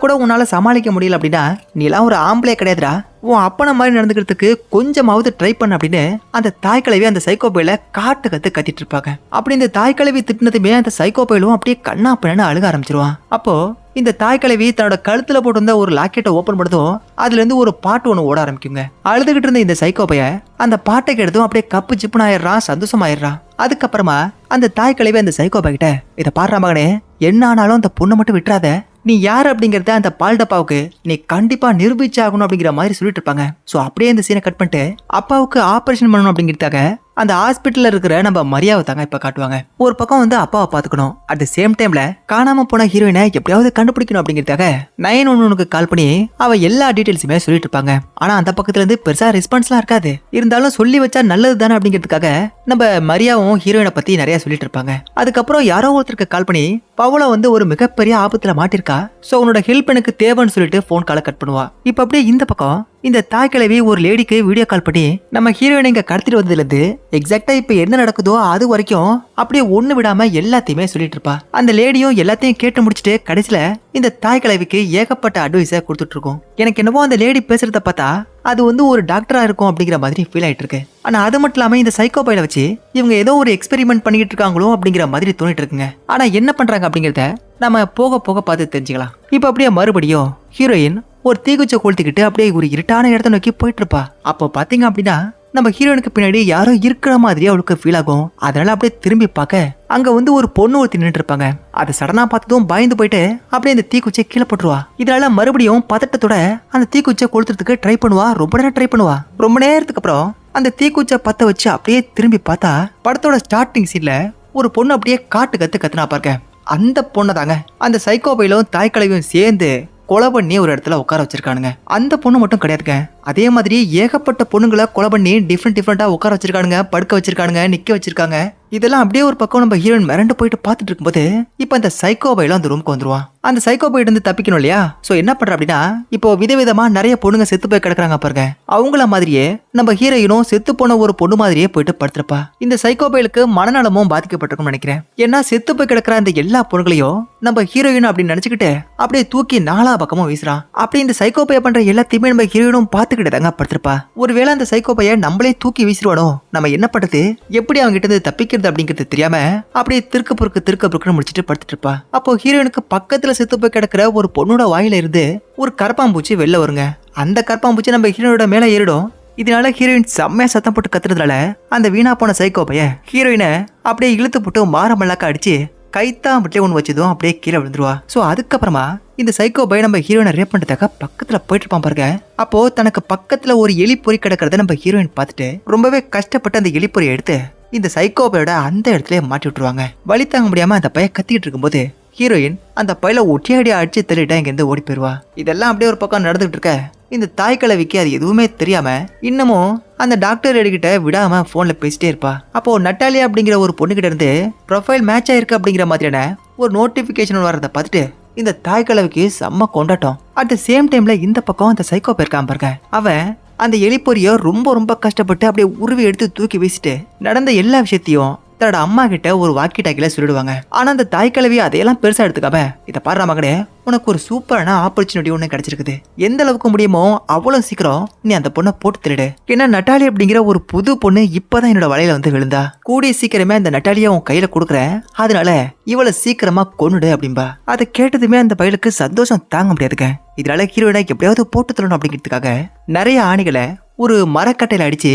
கூட உன்னால சமாளிக்க முடியல அப்படின்னா நீலாம் ஒரு ஆம்பளை கிடையாதுடா, உன் அப்பனை மாதிரி நடந்துக்கிறதுக்கு கொஞ்சமாவது ட்ரை பண்ண அப்படின்னு அந்த தாய் கிழவி அந்த சைக்கோ பையில காட்டு கத்திட்டு இருப்பாங்க. அப்படி இந்த தாய் கிழவி திட்டினதுமே அந்த சைக்கோ பையிலும் அப்படியே கண்ணா பின்னு அழுக ஆரம்பிச்சிருவான். அப்போ இந்த தாய் கிழவி தன்னோட கழுத்துல போட்டு வந்த ஒரு லாக்கெட்டை ஓபன் பண்ணதும் அதுல இருந்து ஒரு பாட்டு ஒண்ணு ஓட ஆரம்பிக்குங்க. அழுதுகிட்டு இருந்த இந்த சைக்கோ பைய அந்த பாட்டை கெடுத்தும் அப்படியே கப்பு சிப்புன்னு ஆயிடுறான், சந்தோஷமாயிடுறான். அதுக்கப்புறமா அந்த தாய் கிழவி அந்த சைக்கோ பை கிட்ட, இதை பாடுற மகனே, என்ன ஆனாலும் அந்த பொண்ணை மட்டும் விட்டுறாத, நீ யார் அப்படிங்கறத அந்த பால் டப்பாவுக்கு நீ கண்டிப்பா நிரூபிச்சாகணும் அப்படிங்கிற மாதிரி சொல்லிட்டு இருப்பாங்க. சோ அப்படியே இந்த சீனை கட் பண்ணிட்டு அப்பாவுக்கு ஆபரேஷன் பண்ணணும் அப்படிங்கிறதுக்காக அந்த ஹாஸ்பிட்டல்ல இருக்கிற நம்ம மரியாதை தாங்க இப்ப காட்டுவாங்க. ஒரு பக்கம் வந்து அப்பாவை பாத்துக்கணும், அட் த சேம் டைம்ல காணாம போன ஹீரோயினை எப்படியாவது கண்டுபிடிக்கணும் அப்படிங்கிறதுக்காக 911க்கு கால் பண்ணி அவ எல்லா டீடைல்ஸுமே சொல்லிட்டு இருப்பாங்க. ஆனா அந்த பக்கத்துல இருந்து பெருசா ரெஸ்பான்ஸ்லாம் இருக்காது. இருந்தாலும் சொல்லி வச்சா நல்லது தானே அப்படிங்கிறதுக்காக நம்ம மரியாவும் ஹீரோயினை பத்தி நிறைய சொல்லிட்டு இருப்பாங்க. அதுக்கப்புறம் யாரோ ஒருத்தருக்கு கால் பண்ணி பவுல வந்து ஒரு மிகப்பெரிய ஆபத்துல மாட்டிருக்கா, சோ உன்னோட ஹெல்ப் எனக்கு தேவைன்னு சொல்லிட்டு போன் காலை கட் பண்ணுவா. இப்ப அப்படியே இந்த பக்கம் இந்த தாய் கிழவி ஒரு லேடிக்கு வீடியோ கால் பண்ணி நம்ம ஹீரோயினை இங்க கடத்திட்டு வந்ததுல இருந்து எக்ஸாக்டா இப்ப என்ன நடக்குதோ அது வரைக்கும் அப்படியே ஒண்ணு விடாம எல்லாத்தையுமே சொல்லிட்டு இருப்பா. அந்த லேடியும் எல்லாத்தையும் கேட்டு முடிச்சுட்டு கடைசியில இந்த தாய் கிழவிக்கு ஏகப்பட்ட அட்வைஸை கொடுத்துட்டு இருக்கோம். எனக்கு என்னவோ அந்த லேடி பேசுறத பார்த்தா அது வந்து ஒரு டாக்டரா இருக்கும் அப்படிங்கிற மாதிரி ஃபீல் ஆயிட்டு இருக்கு. ஆனா அது மட்டும் இல்லாம இந்த சைக்கோ பையில வச்சு இவங்க ஏதோ ஒரு எக்ஸ்பெரிமெண்ட் பண்ணிட்டு இருக்காங்களோ அப்படிங்கிற மாதிரி தோணிட்டு இருக்குங்க. ஆனா என்ன பண்றாங்க அப்படிங்கறத நம்ம போக போக பார்த்து தெரிஞ்சுக்கலாம். இப்ப அப்படியே மறுபடியும் ஹீரோயின் ஒரு தீக்குச்சை கொளுத்திக்கிட்டு அப்படியே ஒரு இருட்டான இடத்த நோக்கி போயிட்டு இருப்பா. அப்போ பாத்தீங்க அப்படின்னா நம்ம ஹீரோயினுக்கு பின்னாடி யாரோ இருக்கிற மாதிரி அவளுக்கு ஃபீல் ஆகும். அதனால அப்படியே திரும்பி பார்க்க அங்க வந்து ஒரு பொண்ணு ஒருத்தி நின்று இருப்பாங்க. அதை சடனா பார்த்ததும் பயந்து போயிட்டு அப்படியே இந்த தீக்குச்சியை கீழே போட்டுருவா. இதனால மறுபடியும் பதட்டத்தோட அந்த தீக்குச்சியை கொளுத்துறதுக்கு ட்ரை பண்ணுவா. ரொம்ப நேரம் ட்ரை பண்ணுவா. ரொம்ப நேரத்துக்கு அப்புறம் அந்த தீக்குச்சை பத்த வச்சு அப்படியே திரும்பி பார்த்தா படத்தோட ஸ்டார்டிங் சீன்ல ஒரு பொண்ணு அப்படியே காட்டு கத்துனா பாருங்க, அந்த பொண்ணை தாங்க அந்த சைக்கோ பையிலும் தாய் கிழவியும் சேர்ந்து கொலை பண்ணி ஒரு இடத்துல உட்கார வச்சிருக்கானுங்க. அந்த பொண்ணு மட்டும் கிடையாதுங்க, அதே மாதிரி ஏகப்பட்ட பொண்ணுங்களை கொலை பண்ணி டிஃப்ரெண்டா உட்கார வச்சிருக்கானுங்க, படுக்க வச்சிருக்கானுங்க, நிக்க வச்சிருக்காங்க. இதெல்லாம் அப்படியே ஒரு பக்கம் நம்ம ஹீரோயின் மிரண்டு போயிட்டு பார்த்துட்டு இருக்கும்போது இப்ப அந்த சைக்கோ பையிலும் அந்த ரூமுக்கு வந்துருவான். அந்த சைக்கோ பையில இருந்து தப்பிக்கணும் இல்லையா, சோ என்ன பண்ற அப்படின்னா இப்போ விதவிதமா நிறைய பொண்ணுங்க செத்து போய் கிடக்குறாங்க பாருங்க. அவங்கள மாதிரியே நம்ம ஹீரோயினும் செத்து போன ஒரு பொண்ணு மாதிரியே போயிட்டு படுத்திருப்பா. இந்த சைக்கோ பையிலுக்கு மனநலமும் பாதிக்கப்பட்டிருக்கும்னு நினைக்கிறேன். ஏன்னா செத்து போய் கிடக்குற அந்த எல்லா பொண்ணுகளையும் நம்ம ஹீரோயின் அப்படின்னு நினைச்சுக்கிட்டு அப்படியே தூக்கி நாலா பக்கமும் வீசுறான். அப்படி இந்த சைக்கோ பைய பண்ற எல்லாத்தையுமே நம்ம ஹீரோயினும் பார்த்துக்கிட்டு தாங்க படுத்திருப்பா. ஒருவேளை அந்த சைக்கோ பைய நம்மளே தூக்கி வீசிடுவானோ, நம்ம என்ன பண்றது, எப்படி அவங்க கிட்ட இருந்து தப்பிக்கிறது அப்படிங்கிறது தெரியாம அப்படியே திருக்கு பொறுக்குன்னு முடிச்சுட்டு படுத்துட்டு இருப்பா. அப்போ ஹீரோயினுக்கு பக்கத்துல செத்து போய் கிடக்குற ஒரு பொண்ணோட வாயில இருந்து ஒரு கரப்பாம்பூச்சி வெளில வருங்க. அந்த கரப்பாம்பூச்சி நம்ம ஹீரோனோட மேல ஏறிடும். இதனால ஹீரோயின் செம்மையா சத்தம் போட்டு கத்துறதுனால அந்த வீணா போன சைக்கோ பைய ஹீரோயினை அப்படியே இழுத்து போட்டு மாரமல்லாக்க அடிச்சு கைத்தாம்பட்டிலே ஒன்று வச்சதும் அப்படியே கீழே விழுந்துருவா. ஸோ அதுக்கப்புறமா இந்த சைக்கோ பை நம்ம ஹீரோயினை ரேப் பண்ணிட்டாக்க பக்கத்துல போயிட்டு இருப்பான் பாருங்க. அப்போ தனக்கு பக்கத்துல ஒரு எலிப்பொறி கிடக்கிறத நம்ம ஹீரோயின் பார்த்துட்டு ரொம்பவே கஷ்டப்பட்டு அந்த எலிப்பொறியை எடுத்து இந்த சைக்கோ பையோட அந்த இடத்துல மாட்டி விட்டுருவாங்க. வலி தாங்க முடியாம அந்த பையன் கத்திக்கிட்டு இருக்கும்போது ஹீரோயின் அந்த பையில ஒட்டியாடி அடிச்சு தள்ளிட்டா இங்க இருந்து ஓடி போயிருவா. இதெல்லாம் அப்படியே ஒரு பக்கம் நடந்துகிட்டு இருக்க இந்த தாய் கிழவிக்கு அது எதுவுமே தெரியாம இன்னமும் அந்த டாக்டர் எடுக்கிட்ட விடாம போன்ல பேசிட்டே இருப்பா. அப்போ நட்டாலியா அப்படிங்கிற ஒரு பொண்ணுகிட்ட இருந்து ப்ரொஃபைல் மேட்ச் ஆயிருக்கு அப்படிங்கிற மாதிரியான ஒரு நோட்டிபிகேஷன் வர்றதை பார்த்துட்டு இந்த தாய் கிழவிக்கு செம்ம கொண்டாட்டம். அட் த சேம் டைம்ல இந்த பக்கம் அந்த சைக்கோ போயிருக்கான் பாருங்க, அவன் அந்த எலிப்பொறிய ரொம்ப கஷ்டப்பட்டு அப்படியே உருவி எடுத்து தூக்கி வீசிட்டு நடந்த எல்லா விஷயத்தையும் தன்னோட அம்மா கிட்ட ஒரு வாக்கி டாக்கில சொல்லிடுவாங்க. ஆனா அந்த தாய் கிழவி அதையெல்லாம் பெருசா எடுத்துக்காம, இதை பாரு மகனே, உனக்கு ஒரு சூப்பரான ஆப்பர்ச்சுனிட்டி ஒண்ணு கிடைச்சிருக்குது. எந்த அளவுக்கு முடியுமோ அவ்வளவு சீக்கிரம் நீ அந்த பொண்ணை போட்டு திருடு. ஏன்னா நட்டாலி அப்படிங்கிற ஒரு புது பொண்ணு இப்பதான் என்னோட வலையில வந்து விழுந்தா. கூடிய சீக்கிரமே அந்த நட்டாலியை உன் கையில கொடுக்குறேன், அதனால இவளை சீக்கிரமா கொன்னுடு அப்படின்பா. அதை கேட்டதுமே அந்த பயலுக்கு சந்தோஷம் தாங்க முடியாதுங்க. இதனால ஹீரோயினை எப்படியாவது போட்டு தள்ளணும் அப்படிங்கிறதுக்காக நிறைய ஆணிகளை ஒரு மரக்கட்டையில அடிச்சு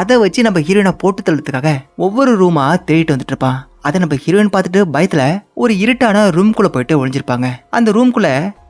அதை வச்சு நம்ம ஹீரோயினை போட்டு தள்ளதுக்காக ஒவ்வொரு ரூமா தேடிட்டு வந்துட்டு இருப்பான். அதை நம்ம ஹீரோயின் பார்த்துட்டு பயத்துல ஒரு இருட்டான ரூம்குள்ள போயிட்டு ஒளிஞ்சிருப்பாங்க. அந்த ரூம்குள்ள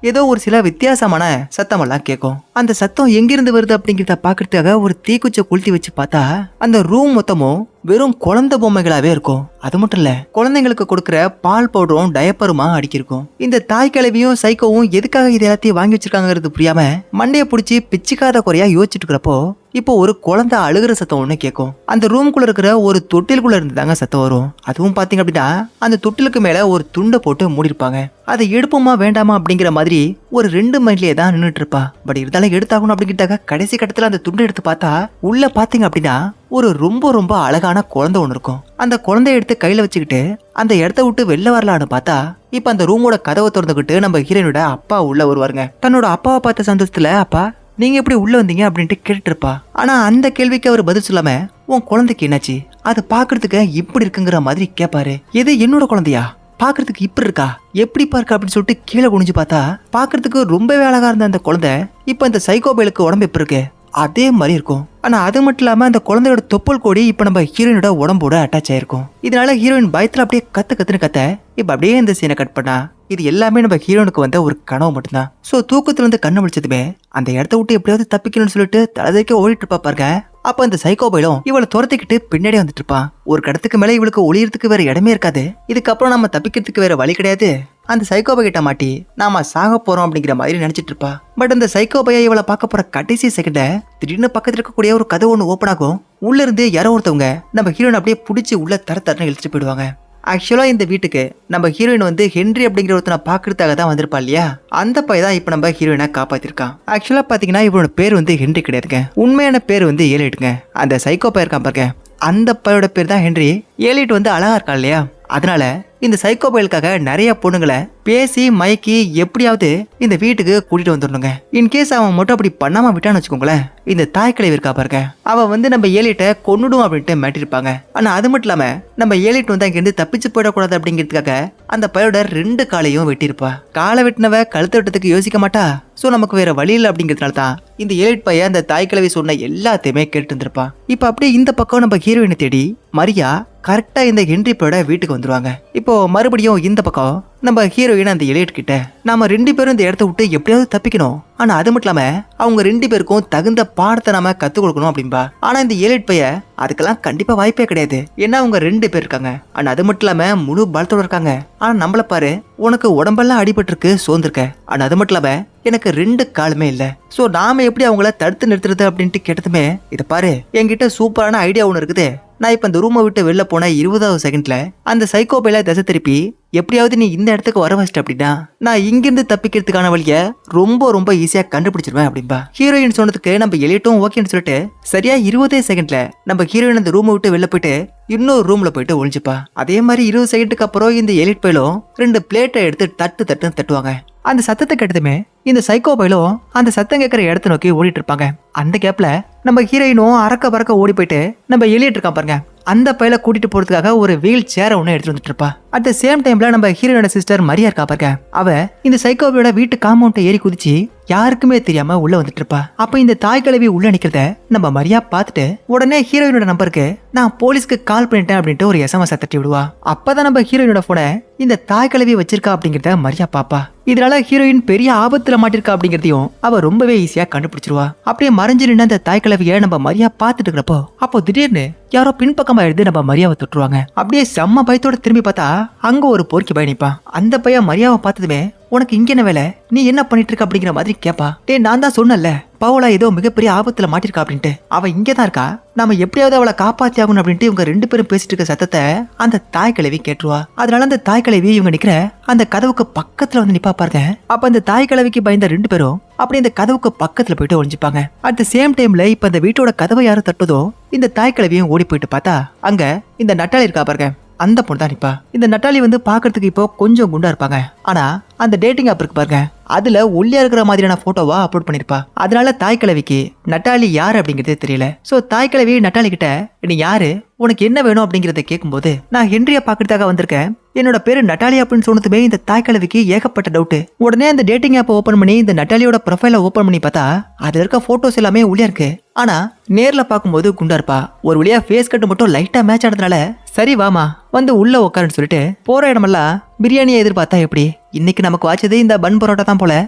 ஏதோ ஒரு சில வித்தியாசமான சத்தம் எல்லாம் கேட்கும். அந்த சத்தம் எங்கிருந்து வருது அப்படிங்கிறத பாக்குறதுக்காக ஒரு தீக்குச்சை கொளுத்தி வச்சு பார்த்தா அந்த ரூம் மொத்தமும் வெறும் குழந்தை பொம்மைகளாவே இருக்கும். அது மட்டும் இல்ல, குழந்தைங்களுக்கு கொடுக்கற பால் பவுடரும் டயப்பருமா அடிக்கிருக்கும். இந்த தாய் கிழவியும் சைக்கோவும் எதுக்காக இது எல்லாத்தையும் வாங்கி வச்சிருக்காங்கிறது புரியாம மண்டைய பிடிச்சி பிச்சுக்காத குறையா யோசிச்சுட்டு இருக்கிறப்போ இப்போ ஒரு குழந்தை அழுகிற சத்தம் ஒண்ணு கேட்கும். அந்த ரூம்குள்ள இருக்கிற ஒரு தொட்டிலுக்குள்ள இருந்து தாங்க சத்தம் வரும். அதுவும் பாத்தீங்க அப்படின்னா அந்த தொட்டிலுக்கு மேல ஒரு துண்டை போட்டு மூடிருப்பாங்க. அதை எடுப்போமா வேண்டாமா அப்படிங்கிற மாதிரி ஒரு 2 மைண்ட்லயே தான் நின்றுட்டு இருப்பா. பட் இருந்தாலும் எடுத்தாகணும் அப்படிங்கிட்டாக கடைசி கட்டத்துல அந்த துண்டை எடுத்து பார்த்தா உள்ள பாத்தீங்க அப்படின்னா ஒரு ரொம்ப ரொம்ப அழகான குழந்தை ஒண்ணு இருக்கும். அந்த குழந்தைய எடுத்து கையில வச்சுக்கிட்டு அந்த இடத்த விட்டு வெளில வரலான்னு பார்த்தா இப்ப அந்த ரூமோட கதவை திறந்துகிட்டு நம்ம ஹீரோனோட அப்பா உள்ள வருவாருங்க. தன்னோட அப்பாவை பார்த்த சந்தோஷத்துல, அப்பா நீங்க எப்படி உள்ள வந்தீங்க அப்படின்ட்டு கேட்டுட்டு இருப்பா. ஆனா அந்த கேள்விக்கு அவர் பதில் சொல்லாம, உன் குழந்தைக்கு என்னாச்சு, அது பாக்குறதுக்கு இப்படி இருக்குங்கிற மாதிரி கேட்பாரு. எது என்னோட குழந்தையா, பாக்குறதுக்கு இப்படி இருக்கா, எப்படி பார்க்க அப்படின்னு சொல்லிட்டு கீழே குனிஞ்சு பார்த்தா பாக்குறதுக்கு ரொம்பவே அழகா இருந்த அந்த குழந்தை இப்ப இந்த சைக்கோபேலுக்கு உடம்பு எப்படி இருக்கு அதே மாதிரி இருக்கும். ஆனா அது மட்டும் இல்லாம அந்த குழந்தையோட தொப்புள் கோடி இப்ப நம்ம ஹீரோயினோட உடம்போட அட்டாச் ஆயிருக்கும். இதனால ஹீரோயின் பயத்துல அப்படியே கத்துன்னு கத்த இப்ப அப்படியே இந்த சீனை கட் பண்ணா இது எல்லாமே நம்ம ஹீரோனுக்கு வந்த ஒரு கனவு மட்டும்தான். சோ தூக்கத்துல இருந்து கண்ணு முடிச்சதுமே அந்த இடத்த விட்டு எப்படியாவது தப்பிக்கணும்னு சொல்லிட்டு தலைதைக்க ஓடிட்டு இருப்பா பாருங்க. அப்ப அந்த சைக்கோபைலும் இவளை துரத்திக்கிட்டு பின்னாடி வந்துட்டு இருப்பான். ஒரு கடத்துக்கு மேல இவளுக்கு ஒளியறதுக்கு வேற இடமே இருக்காது. இதுக்கப்புறம் நம்ம தப்பிக்கிறதுக்கு வேற வழி கிடையாது. அந்த சைக்கோபை கிட்ட மாட்டி நாம சாக போறோம் அப்படிங்கிற மாதிரி நினைச்சிட்டு இருப்பா. பட் அந்த சைக்கோபையை இவளை பார்க்க போற கடைசி செகண்ட திடீர்னு பக்கத்துல இருக்கக்கூடிய ஒரு கதவு ஒண்ணு ஓப்பன் ஆகும். உள்ள இருந்து யாரோ ஒருத்தவங்க நம்ம ஹீரோயின் அப்படியே பிடிச்சி உள்ள தரன்னு இழுத்துட்டு போயிடுவாங்க. ஆக்சுவலா இந்த வீட்டுக்கு நம்ம ஹீரோயின் வந்து ஹென்றி அப்படிங்கிற ஒருத்தனை பாக்குறதுக்காக தான் வந்திருப்பா இல்லையா, அந்த பையன் தான் இப்ப நம்ம ஹீரோயினை காப்பாத்திருக்கான். ஆக்சுவலா பாத்தீங்கன்னா இவனோட பேர் வந்து ஹென்றி கிடையாதுங்க, உண்மையான பேர் வந்து ஏலிட்டுங்க. அந்த சைக்கோ பையன் இருக்கான் பாருங்க, அந்த பையோட பேர் தான் ஹென்றி. ஏலிட் வந்து அழகா இருக்கான் இல்லையா, அதனால இந்த சைக்கோபைலுக்காக நிறைய பொண்ணுங்களை பேசி மயக்கி எப்படியாவது இந்த வீட்டுக்கு கூட்டிட்டு வந்துடணுங்க. இன்கேஸ் அவன் மட்டும் அப்படி பண்ணாம விட்டான்னு வச்சுக்கோங்களேன், இந்த தாய் கிழவி இருக்கா பாருங்க, அவ வந்து நம்ம ஏலிட்ட கொன்னுடும் அப்படின்ட்டு மாட்டிருப்பாங்க. ஆனா அது மட்டும் இல்லாம நம்ம ஏலிட் வந்து அங்கிருந்து தப்பிச்சு போயிடக்கூடாது அப்படிங்கிறதுக்காக அந்த பையோட 2 காலையும் வெட்டியிருப்பா. காலை வெட்டினவ கழுத்து வெட்டத்துக்கு யோசிக்க மாட்டா. சோ நமக்கு வேற வழி இல்லை அப்படிங்கிறதுனால தான் இந்த ஏலிட் பையன் அந்த தாய் கிழவி சொன்ன எல்லாத்தையுமே கேட்டு இருந்திருப்பான். இப்ப அப்படியே இந்த பக்கம் நம்ம ஹீரோயினை தேடி மரியா கரெக்டா இந்த ஹென்றி பையோட வீட்டுக்கு வந்துருவாங்க. இப்போ மறுபடியும் இந்த பக்கம் நம்ம ஹீரோயின் அந்த எலியட் கிட்ட நாம 2 பேரும் இந்த இடத்த விட்டு எப்படியாவது தப்பிக்கணும், ஆனா அது மட்டும் இல்லாம அவங்க 2 பேருக்கும் தகுந்த பாடத்தை நாம கத்து கொடுக்கணும் அப்படின்பா. ஆனா இந்த எலியட் பைய அதுக்கெல்லாம் கண்டிப்பா வாய்ப்பே கிடையாது. ஏன்னா அவங்க 2 பேர் இருக்காங்க, ஆனா அது மட்டும் இல்லாம முழு பலத்தோட இருக்காங்க. ஆனா நம்மள பாரு, உனக்கு உடம்பெல்லாம் அடிபட்டு இருக்கு, சோர்ந்திருக்க, ஆனா அது மட்டும் இல்லாம எனக்கு 2 காலுமே இல்ல. சோ நாம எப்படி அவங்கள தடுத்து நிறுத்துறது அப்படின்ட்டு கேட்டதுமே, இத பாரு என்கிட்ட சூப்பரான ஐடியா ஒண்ணு இருக்குது. நான் இப்ப இந்த ரூமை விட்டு வெளில போன 20வது செகண்ட்ல அந்த சைக்கோபைல திசை திருப்பி எப்படியாவது நீ இந்த இடத்துக்கு வர வச்சிட்ட அப்படின்னா நான் இங்கிருந்து தப்பிக்கிறதுக்கான வழிய ரொம்ப ரொம்ப ஈஸியா கண்டுபிடிச்சிருவேன் அப்படின்பா. ஹீரோயின் சொன்னதுக்கு நம்ம எலிட்டும் ஓகேன்னு சொல்லிட்டு சரியா 20 செகண்ட்ல நம்ம ஹீரோயின் அந்த ரூமை விட்டு வெளில போயிட்டு இன்னொரு ரூம்ல போயிட்டு ஒழிஞ்சுப்பா. அதே மாதிரி 20 செகண்டுக்கு அப்புறம் இந்த எலிட் பையிலும் 2 பிளேட்டை எடுத்து தட்டுன்னு தட்டுவாங்க. அந்த சத்தத்தை கேட்டதுமே இந்த சைக்கோ பையிலும் அந்த சத்தம் கேட்கிற இடத்த நோக்கி ஓடிட்டு இருப்பாங்க. அந்த கேப்ல நம்ம ஹீரோயினும் அறக்க பறக்க ஓடி போயிட்டு நம்ம எலிட்டு இருக்கான் பாருங்க, அந்த பையில கூட்டிட்டு போறதுக்காக ஒரு வீல் சேரை ஒண்ணு எடுத்துட்டு வந்துட்டு இருப்பா. அட் த சேம் டைம்ல நம்ம ஹீரோனோட சிஸ்டர் மரியா இருக்கா பாருங்க, அவ இந்த சைக்கோபையோட வீட்டு காம்பவுண்ட ஏறி குதிச்சு யாருக்குமே தெரியாம உள்ள வந்துட்டு இருப்பா. அப்ப இந்த தாய் கிழவி உள்ள நிக்கிறத நம்ம மரியா பார்த்துட்டு உடனே ஹீரோயினோட நம்பருக்கு நான் போலீஸ்க்கு கால் பண்ணிட்டேன் அப்படின்ட்டு ஒரு SMS தட்டி விடுவா. அப்பதான் நம்ம ஹீரோயினோட போனை இந்த தாய் கிழவி வச்சிருக்கா அப்படிங்கறத மரியா பாப்பா. இதனால ஹீரோயின் பெரிய ஆபத்துல மாட்டிருக்கா அப்படிங்கறதையும் அவ ரொம்பவே ஈஸியா கண்டுபிடிச்சிருவா. அப்படியே மறைஞ்சு நின்று அந்த தாய் கிழவிய நம்ம மரியா பார்த்துட்டு இருக்கிறப்போ அப்போ திடீர்னு யாரோ பின்பக்கமா எழுதி நம்ம மரியாவை தொட்டுருவாங்க. அப்படியே செம்ம பயத்தோட திரும்பி பார்த்தா அங்க ஒரு பொறுக்கி பயணிப்பான். அந்த பையன் மரியாவை பார்த்ததுமே உனக்கு இங்க என்ன வேலை, நீ என்ன பண்ணிட்டு இருக்க அப்படிங்கிற மாதிரி கேப்பா. டே நான் தான் சொன்னல பவுலா ஏதோ மிகப்பெரிய ஆபத்துல மாட்டிருக்கா அப்படின்ட்டு, அவ இங்கதான் இருக்கா, நாம எப்படியாவது அவளை காப்பாத்தி ஆகணும் அப்படின்ட்டு இவங்க 2 பேரும் பேசிட்டு இருக்க சத்தத்தை அந்த தாய் கிழவி கேட்டுருவா. அதனால அந்த தாய் கிழவி இவங்க நிக்கிற அந்த கதவுக்கு பக்கத்துல வந்து நிப்பா பாருங்க. அப்ப அந்த தாய் கிழவிக்கு பயந்த 2 பேரும் அப்படி இந்த கதவுக்கு பக்கத்துல போயிட்டு ஒளிஞ்சுப்பாங்க. அட் த சேம் டைம்ல இப்ப இந்த வீட்டோட கதவை யாரும் தட்டுதோ இந்த தாய் கிழவியும் ஓடி போயிட்டு பார்த்தா அங்க இந்த நட்டாளி இருக்கா பாருங்க, அந்த பொண்ணு தான் நிப்பா. இந்த நட்டாளி வந்து பாக்குறதுக்கு இப்போ கொஞ்சம் குண்டா இருப்பாங்க. ஆனா அந்த டேட்டிங் ஆப் இருக்கு பாருங்க, அதுல ஒல்லியா இருக்கிற மாதிரியான போட்டோவா அப்லோட் பண்ணிருப்பா. அதனால தாய் கிழவிக்கு நட்டாளி யாரு அப்படிங்கறதே தெரியல. சோ தாய் கிழவி நட்டாளி கிட்ட நீ யாரு, உனக்கு என்ன வேணும் அப்படிங்கறத கேட்கும்போது நான் ஹென்ரியா பாக்குறதுக்காக வந்திருக்கேன், என்னோட பேரு நட்டாலி அப்படின்னு சொன்னதுமே இந்த தாய் கிழவிக்கு ஏகப்பட்ட டவுட். உடனே அந்த டேட்டிங் ஆப் ஓபன் பண்ணி இந்த நட்டாலியோட ப்ரொஃபைல ஓபன் பண்ணி பார்த்தா அதுல இருக்க போட்டோஸ் எல்லாமே ஒல்லியா இருக்கு. ஆனா நேர்ல பாக்கும்போது குண்டா இருப்பா. ஒரு வழியா ஃபேஸ் கட் மட்டும் லைட்டா மேட்ச் ஆனதுனால சரி வாமா வந்து உள்ள உட்காருன்னு சொல்லிட்டு போற இடமெல்லாம் பிரியாணியை எதிர்பார்த்தா எப்படி, இன்னைக்கு நமக்கு வாச்சது இந்த பன் பரோட்டா தான் போல,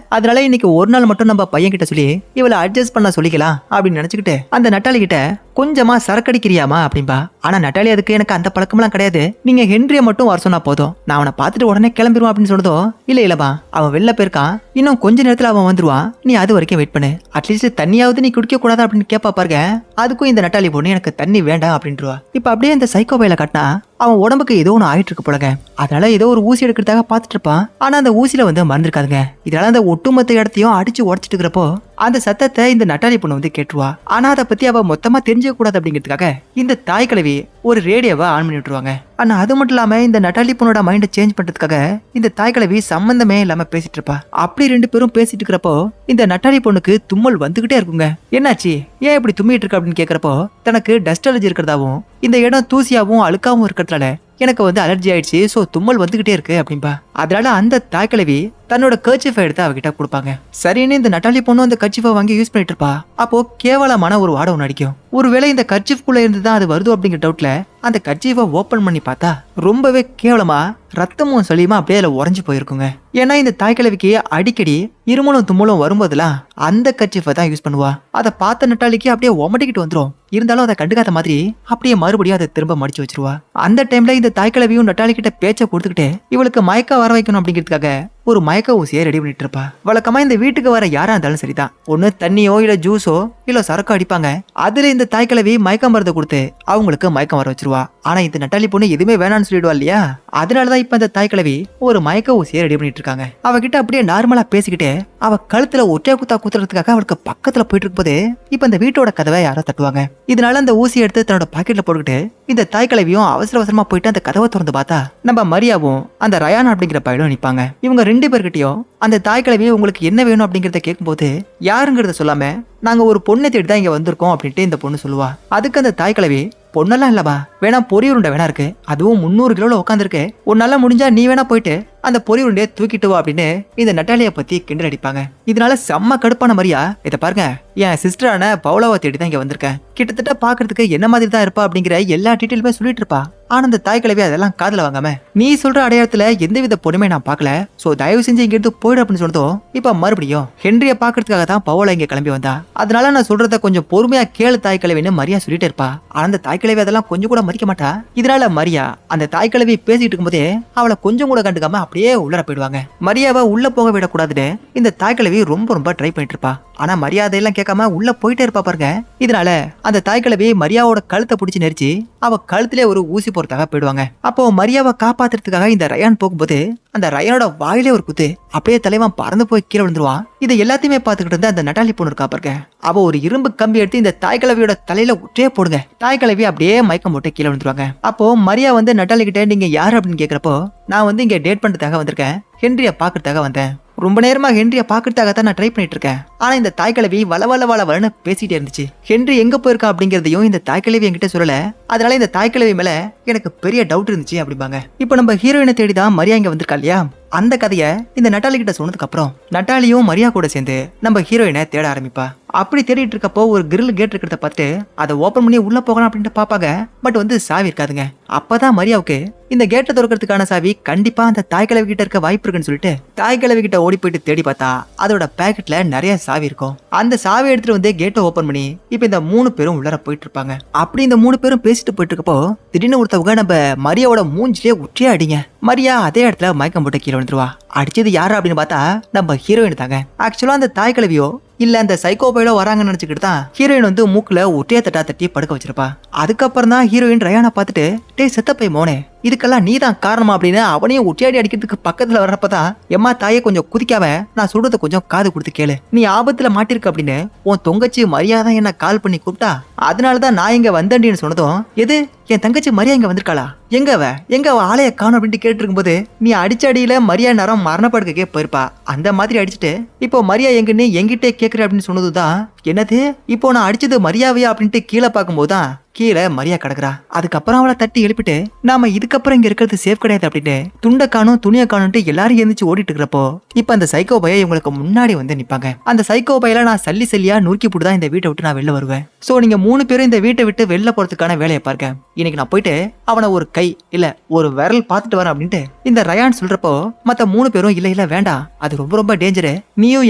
அதனால இன்னைக்கு ஒரு நாள் மட்டும் நம்ம பையன் கிட்ட சொல்லி இவளை அட்ஜஸ்ட் பண்ண சொல்லிக்கலாம் அப்படின்னு நினைச்சுக்கிட்டு அந்த நட்டாளி கிட்ட கொஞ்சமா சரக்கடிக்கிறியாமா அப்படின்பா. ஆனா நட்டாளி அதுக்கு எனக்கு அந்த பழக்கம்லாம் கிடையாது, நீங்க ஹென்ரிய மட்டும் வர சொன்னா போதும், நான் அவனை பார்த்துட்டு உடனே கிளம்பிடுவான் அப்படின்னு சொன்னதும் இல்லப்பா அவன் வெளில போயிருக்கான், இன்னும் கொஞ்ச நேரத்துல அவன் வந்துருவான், நீ அது வரைக்கும் வெயிட் பண்ணு, அட்லீஸ்ட் தண்ணியாவது நீ குடிக்க கூடாது அப்படின்னு கேப்பா பாருங்க. அதுக்கும் இந்த நட்டாளி பொண்ணு எனக்கு தண்ணி வேண்டாம் அப்படின்ட்டுருவா. இப்ப அப்படியே இந்த சைக்கோ பையில காட்டினா அவன் உடம்புக்கு ஏதோ ஒன்று ஆயிட்டு இருக்கு போலங்க. அதனால ஏதோ ஒரு ஊசி எடுக்கிறதுக்காக பார்த்துட்டு இருப்பான். ஆனா அந்த ஊசியில வந்து மறந்துருக்காதுங்க. இதனால அந்த ஒட்டுமொத்த இடத்தையும் அடிச்சு உடச்சிட்டு இருக்கிறப்போ அந்த சத்தத்தை இந்த நட்டாளி பொண்ணு வந்து கேட்டுருவா. ஆனா அதை பத்தி அவ மொத்தமா தெரிஞ்சுக்க கூடாது அப்படிங்கிறதுக்காக இந்த தாய் கிழவி ஒரு ரேடியோவை ஆன் பண்ணி விட்டுருவாங்க. ஆனா அது மட்டும் இல்லாம இந்த நட்டாளி பொண்ணோட மைண்டை சேஞ்ச் பண்றதுக்காக இந்த தாய் கிழவி சம்பந்தமே இல்லாம பேசிட்டு இருப்பா. அப்படி 2 பேரும் பேசிட்டு இருக்கிறப்போ இந்த நட்டாளி பொண்ணுக்கு தும்மல் வந்துகிட்டே இருக்குங்க. என்னாச்சு, ஏன் இப்படி தும்மிட்டு இருக்க அப்படின்னு கேக்குறப்போ தனக்கு டஸ்ட் அலர்ஜி இருக்கிறதாவும் இந்த இடம் தூசியாவும் அழுக்காவும் இருக்கிறதுனால எனக்கு வந்து அலர்ஜி ஆயிடுச்சு, சோ தும்மல் வந்துகிட்டே இருக்கு அப்படின்பா. அதனால அந்த தாய் கிழவி தன்னோட கர்ச்சிஃபை எடுத்து அவகிட்ட கொடுப்பாங்க. சரின்னு இந்த நட்டாளி பொண்ணு அந்த கர்ச்சிஃபை வாங்கி யூஸ் பண்ணிட்டு இருப்பா. அப்போ கேவலமான ஒரு வாடை ஒன்று அடிக்கும். ஒருவேளை இந்த கர்ச்சிஃப்குள்ள இருந்துதான் அது வருது அப்படிங்கிற டவுட்ல அந்த கர்ச்சிஃபை ஓபன் பண்ணி பார்த்தா ரொம்பவே கேவலமா ரத்தமும் சளியுமா அப்படியே அதில் உறைஞ்சு போயிருக்குங்க. ஏன்னா இந்த தாய் கிழவிக்கு அடிக்கடி இருமலும் தும்மலும் வரும்போதெல்லாம் அந்த கர்ச்சிஃபை தான் யூஸ் பண்ணுவா. அதை பார்த்த நட்டாளிக்கு அப்படியே ஒமட்டிக்கிட்டு வந்துடும். இருந்தாலும் அதை கண்டுக்காத மாதிரி அப்படியே மறுபடியும் அதை திரும்ப மடிச்சு வச்சிருவா. அந்த டைம்ல இந்த தாய் கிழவியும் நட்டாளி கிட்ட பேச்சை கொடுத்துக்கிட்டு இவளுக்கு மயக்க வர வைக்கணும் அப்படிங்கிறதுக்காக ஒரு மயக்க ஊசியை ரெடி பண்ணிட்டு இருப்பா. வழக்கமா இந்த வீட்டுக்கு வர யாரா இருந்தாலும் சரிதான், ஒண்ணு தண்ணியோ இல்ல ஜூஸோ இல்ல சரக்கு அடிப்பாங்க. அதுல இந்த தாய் கிழவி மயக்கம் மருந்து கொடுத்து அவங்களுக்கு மயக்கம் வர வச்சிருவா. ஆனா இந்த நட்டாளி பொண்ணு எதுவுமே வேணாம்னு சொல்லிடுவா இல்லையா, அதனாலதான் இப்ப இந்த தாய் கிழவி ஒரு மயக்க ஊசியை ரெடி பண்ணிட்டு இருக்காங்க. அவகிட்ட அப்படியே நார்மலா பேசிக்கிட்டு அவ கழுத்துல ஒற்றை குத்தா குத்துறதுக்காக அவளுக்கு பக்கத்துல போயிட்டு இருக்கும்போது இப்ப இந்த வீட்டோட கதவை யாரோ தட்டுவாங்க. இதனால அந்த ஊசியை எடுத்து தன்னோட பாக்கெட்ல போட்டுக்கிட்டு இந்த தாய் கிழவியும் அவசர அவசரமா போயிட்டு அந்த கதவை திறந்து பார்த்தா நம்ம மரியாவும் அந்த ரயான் அப்படிங்கிற பையனும் நிப்பாங்க. இவங்க 2 பேர்கிட்டயும் அந்த தாய் கிழவி உங்களுக்கு என்ன வேணும் அப்படிங்கறத கேட்கும்போது யாருங்கிறத சொல்லாம நாங்க ஒரு பொண்ணை தேடி தான் இங்க வந்திருக்கோம் அப்படின்ட்டு இந்த பொண்ணு சொல்லுவா. அதுக்கு அந்த தாய் கிழவி பொண்ணெல்லாம் இல்லவா, வேணா பொறி உருண்டை வேணா இருக்கு, அதுவும் 300 கிலோல உட்காந்துருக்கு, உன்னால முடிஞ்சா நீ வேணா போயிட்டு அந்த பொறி உருண்டையை தூக்கிட்டு வா அப்படின்னு இந்த நட்டாலியை பத்தி கிண்டல் அடிப்பாங்க. இதனால செம்ம கடுப்பான மாதிரியா இதை பாருங்க, என் சிஸ்டரான பவுலாவை தேடி தான் இங்க வந்திருக்கேன், கிட்டத்தட்ட பாக்குறதுக்கு என்ன மாதிரி தான் இருப்பா அப்படிங்கிற எல்லா டீட்டெயிலுமே சொல்லிட்டு இருப்பா. ஆனா அந்த தாய் கிழவி அதெல்லாம் காதுல வாங்காம நீ சொல்ற அடையாளத்துல எந்தவித பொறுமை நான் பாக்கல, சோ தயவு செஞ்சு இங்க இருந்து போயிடு அப்படின்னு சொன்னதும் இப்ப மறுபடியும் ஹென்ரிய பாக்குறதுக்காக தான் பவுலா இங்க கிளம்பி வந்தா. அதனால நான் சொல்றத கொஞ்சம் பொறுமையா கேளு தாய் கிழவின்னு மரியா சொல்லிட்டு இருப்பா. ஆனா அந்த தாய் கிழவி அதெல்லாம் கொஞ்சம் கூட மதிக்க மாட்டா. இதனால மரியா அந்த தாய் கிழவி பேசிட்டு இருக்கும்போதே அவளை கொஞ்சம் கூட கண்டுக்காம அப்படியே உள்ளர போயிடுவாங்க. மரியாவை உள்ள போக விடக்கூடாதுன்னு இந்த தாய் கிழவி ரொம்ப ட்ரை பண்ணிட்டு இருப்பா. ஆனா மரியாதையெல்லாம் கேட்காம உள்ள போயிட்டே இருப்பா பாருங்க. இதனால அந்த தாய் கிழவி மரியாவோட கழுத்தை பிடிச்சி நெரிச்சு அவ கழுத்திலே ஒரு ஊசி போறதுக்காக போயிடுவாங்க. அப்போ மரியாவை காப்பாத்துறதுக்காக இந்த ரயான் போகும்போது அந்த ரயானோட வாயிலே ஒரு குத்து, அப்படியே தலைவன் பறந்து போய் கீழே விழுந்துருவான். இதை எல்லாத்தையுமே பாத்துக்கிட்டு இருந்த அந்த நட்டாலி பொண்ணு இருக்கா பாருங்க, அவ ஒரு இரும்பு கம்பி எடுத்து இந்த தாய் கிழவியோட தலையில ஒற்றே போடுங்க. தாய் கிழவி அப்படியே மயக்கம் போட்டு கீழே விழுந்துருவாங்க. அப்போ மரியா வந்து நட்டாலி கிட்ட நீங்க யாரு அப்படின்னு கேக்குறப்போ நான் வந்து இங்க டேட் பண்றதுக்காக வந்திருக்கேன், ஹென்ரிய பாக்குறதுக்காக வந்தேன், ரொம்ப நேரமா ஹென்ரிய பாக்குறதுக்காக தான் நான் ட்ரை பண்ணிட்டு இருக்கேன். ஆனா இந்த தாய் கிழவி வளவளன்னு பேசிட்டே இருந்துச்சு. ஹென்றி எங்க போயிருக்கா அப்படிங்கறதையும் இந்த தாய் கிழவி என்கிட்ட சொல்லல. அதனால இந்த தாய் கிழவி மேல எனக்கு பெரிய டவுட் இருந்துச்சு அப்படிம்பாங்க. இப்போ நம்ம ஹீரோயினை தேடிதான் மரியா இங்க வந்திருக்கா இல்லையா, அந்த கதையை இந்த நட்டாலி கிட்ட சொன்னதுக்கு அப்புறம் நட்டாலியும் மரியா கூட சேர்ந்து நம்ம ஹீரோயினை தேட ஆரம்பிப்பா. அப்படி தேடிட்டு இருக்கப்போ ஒரு கிரில் கேட் இருக்கிறத பார்த்து அதை ஓபன் பண்ணி உள்ள போகலாம் அப்படின்ட்டு பாப்பாங்க. பட் வந்து சாவி இருக்காதுங்க. அப்பதான் மரியாவுக்கு இந்த கேட்டை திறக்கிறதுக்கான சாவி கண்டிப்பா அந்த தாய் கிழவி கிட்ட இருக்க வாய்ப்பு இருக்குன்னு சொல்லிட்டு தாய் கிழவி கிட்ட ஓடி போயிட்டு தேடி பார்த்தா அதோட பேக்கெட்ல நிறைய சாவி இருக்கும். அந்த சாவி எடுத்துட்டு வந்து கேட்டை ஓபன் பண்ணி இப்ப இந்த 3 பேரும் உள்ளர போயிட்டு இருப்பாங்க. அப்படி இந்த 3 பேரும் பேசிட்டு போயிட்டு இருக்கப்போ திடீர்னு ஒருத்தவங்க நம்ம மரியாவோட மூஞ்சிலே உற்றியே அடிங்க. மரியா அதே இடத்துல மயக்கம் போட்டு கீழே வந்துருவா. அடிச்சது யாரு அப்படின்னு பார்த்தா நம்ம ஹீரோயின் தாங்க. ஆக்சுவலா அந்த தாய் கிழவியோ இல்ல அந்த சைக்கோபையில வராங்கன்னு நினைச்சுக்கிட்டு தான் ஹீரோயின் வந்து மூக்குல ஒட்டியா தட்டி படுக்க வச்சிருப்பா. அதுக்கப்புறம் தான் ஹீரோயின் ரயானை பார்த்துட்டு டே செத்தப்பை மோனே இதுக்கெல்லாம் நீ தான் காரணமா அப்படின்னு அவனையும் ஒட்டியாடி அடிக்கிறதுக்கு பக்கத்துல வர்றப்பதான் எம்மா தாயே கொஞ்சம் குதிக்காம நான் சொல்றத கொஞ்சம் காது கொடுத்து கேளு. நீ ஆபத்துல மாட்டிருக்க அப்படின்னு உன் தொங்கச்சி மரியாதை என்ன கால் பண்ணி கூப்பிட்டா அதனாலதான் நான் இங்க வந்தேன்னு சொன்னதும் எது என் தங்கச்சி மரியா இங்க வந்திருக்காளா எங்க அவ ஆளைய காணும் அப்படின்ட்டு கேட்டு இருக்கும்போது நீ அடிச்ச அடியில மரியா நேரம் மரணப்படுக்கே போயிருப்பா. அந்த மாதிரி அடிச்சுட்டு இப்போ மரியா எங்கன்னு எங்கிட்டே கேக்குற அப்படின்னு சொன்னதுதான் என்னது இப்போ நான் அடிச்சது மரியாவையா அப்படின்ட்டு கீழே பார்க்கும்போதுதான் கீழே மரியா கிடக்குறா. அதுக்கப்புறம் அவளை தட்டி எழுப்பிட்டு நாம இதுக்கப்புறம் இங்க இருக்கிறது சேஃப் கிடையாது அப்படின்னு துண்டை காணும் துணியை காணும்ட்டு எல்லாரும் எழுந்துச்சு ஓடிட்டு இருக்கிறப்போ இப்ப அந்த சைக்கோ பைய இவங்களுக்கு முன்னாடி வந்து நிப்பாங்க. அந்த சைக்கோ பையில நான் சல்லியா நுறுக்கி போட்டு தான் இந்த வீட்டை விட்டு நான் வெளில வருவேன். சோ நீங்க 3 பேரும் இந்த வீட்டை விட்டு வெளில போறதுக்கான வேலையை பாருங்க. இன்னைக்கு நான் போயிட்டு அவனை ஒரு கை இல்ல ஒரு விரல் பார்த்துட்டு வரேன் அப்படின்ட்டு இந்த ரயான் சொல்றப்போ மத்த 3 பேரும் இல்ல வேண்டாம் அது ரொம்ப ரொம்ப டேஞ்சரு நீயும்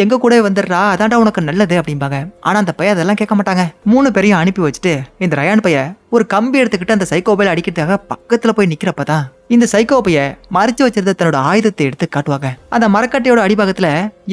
எங்க கூட வந்துடுறா அதான்டா உனக்கு நல்லது அப்படிம்பாங்க. ஆனா அந்த பையன் அதெல்லாம் கேட்க மாட்டாங்க. 3 பேரையும் அனுப்பி வச்சுட்டு இந்த ரயான் பைய ஒரு கம்பி எடுத்துக்கிட்டு அந்த சைக்கோபையில அடிக்கிறதுக்காக பக்கத்துல போய் நிக்கிறப்பதான் இந்த சைக்கோபைய மறைச்சு வச்சிருந்த தன்னோட ஆயுதத்தை எடுத்து காட்டுவாங்க. அந்த மரக்கட்டையோட அடிபாகத்துல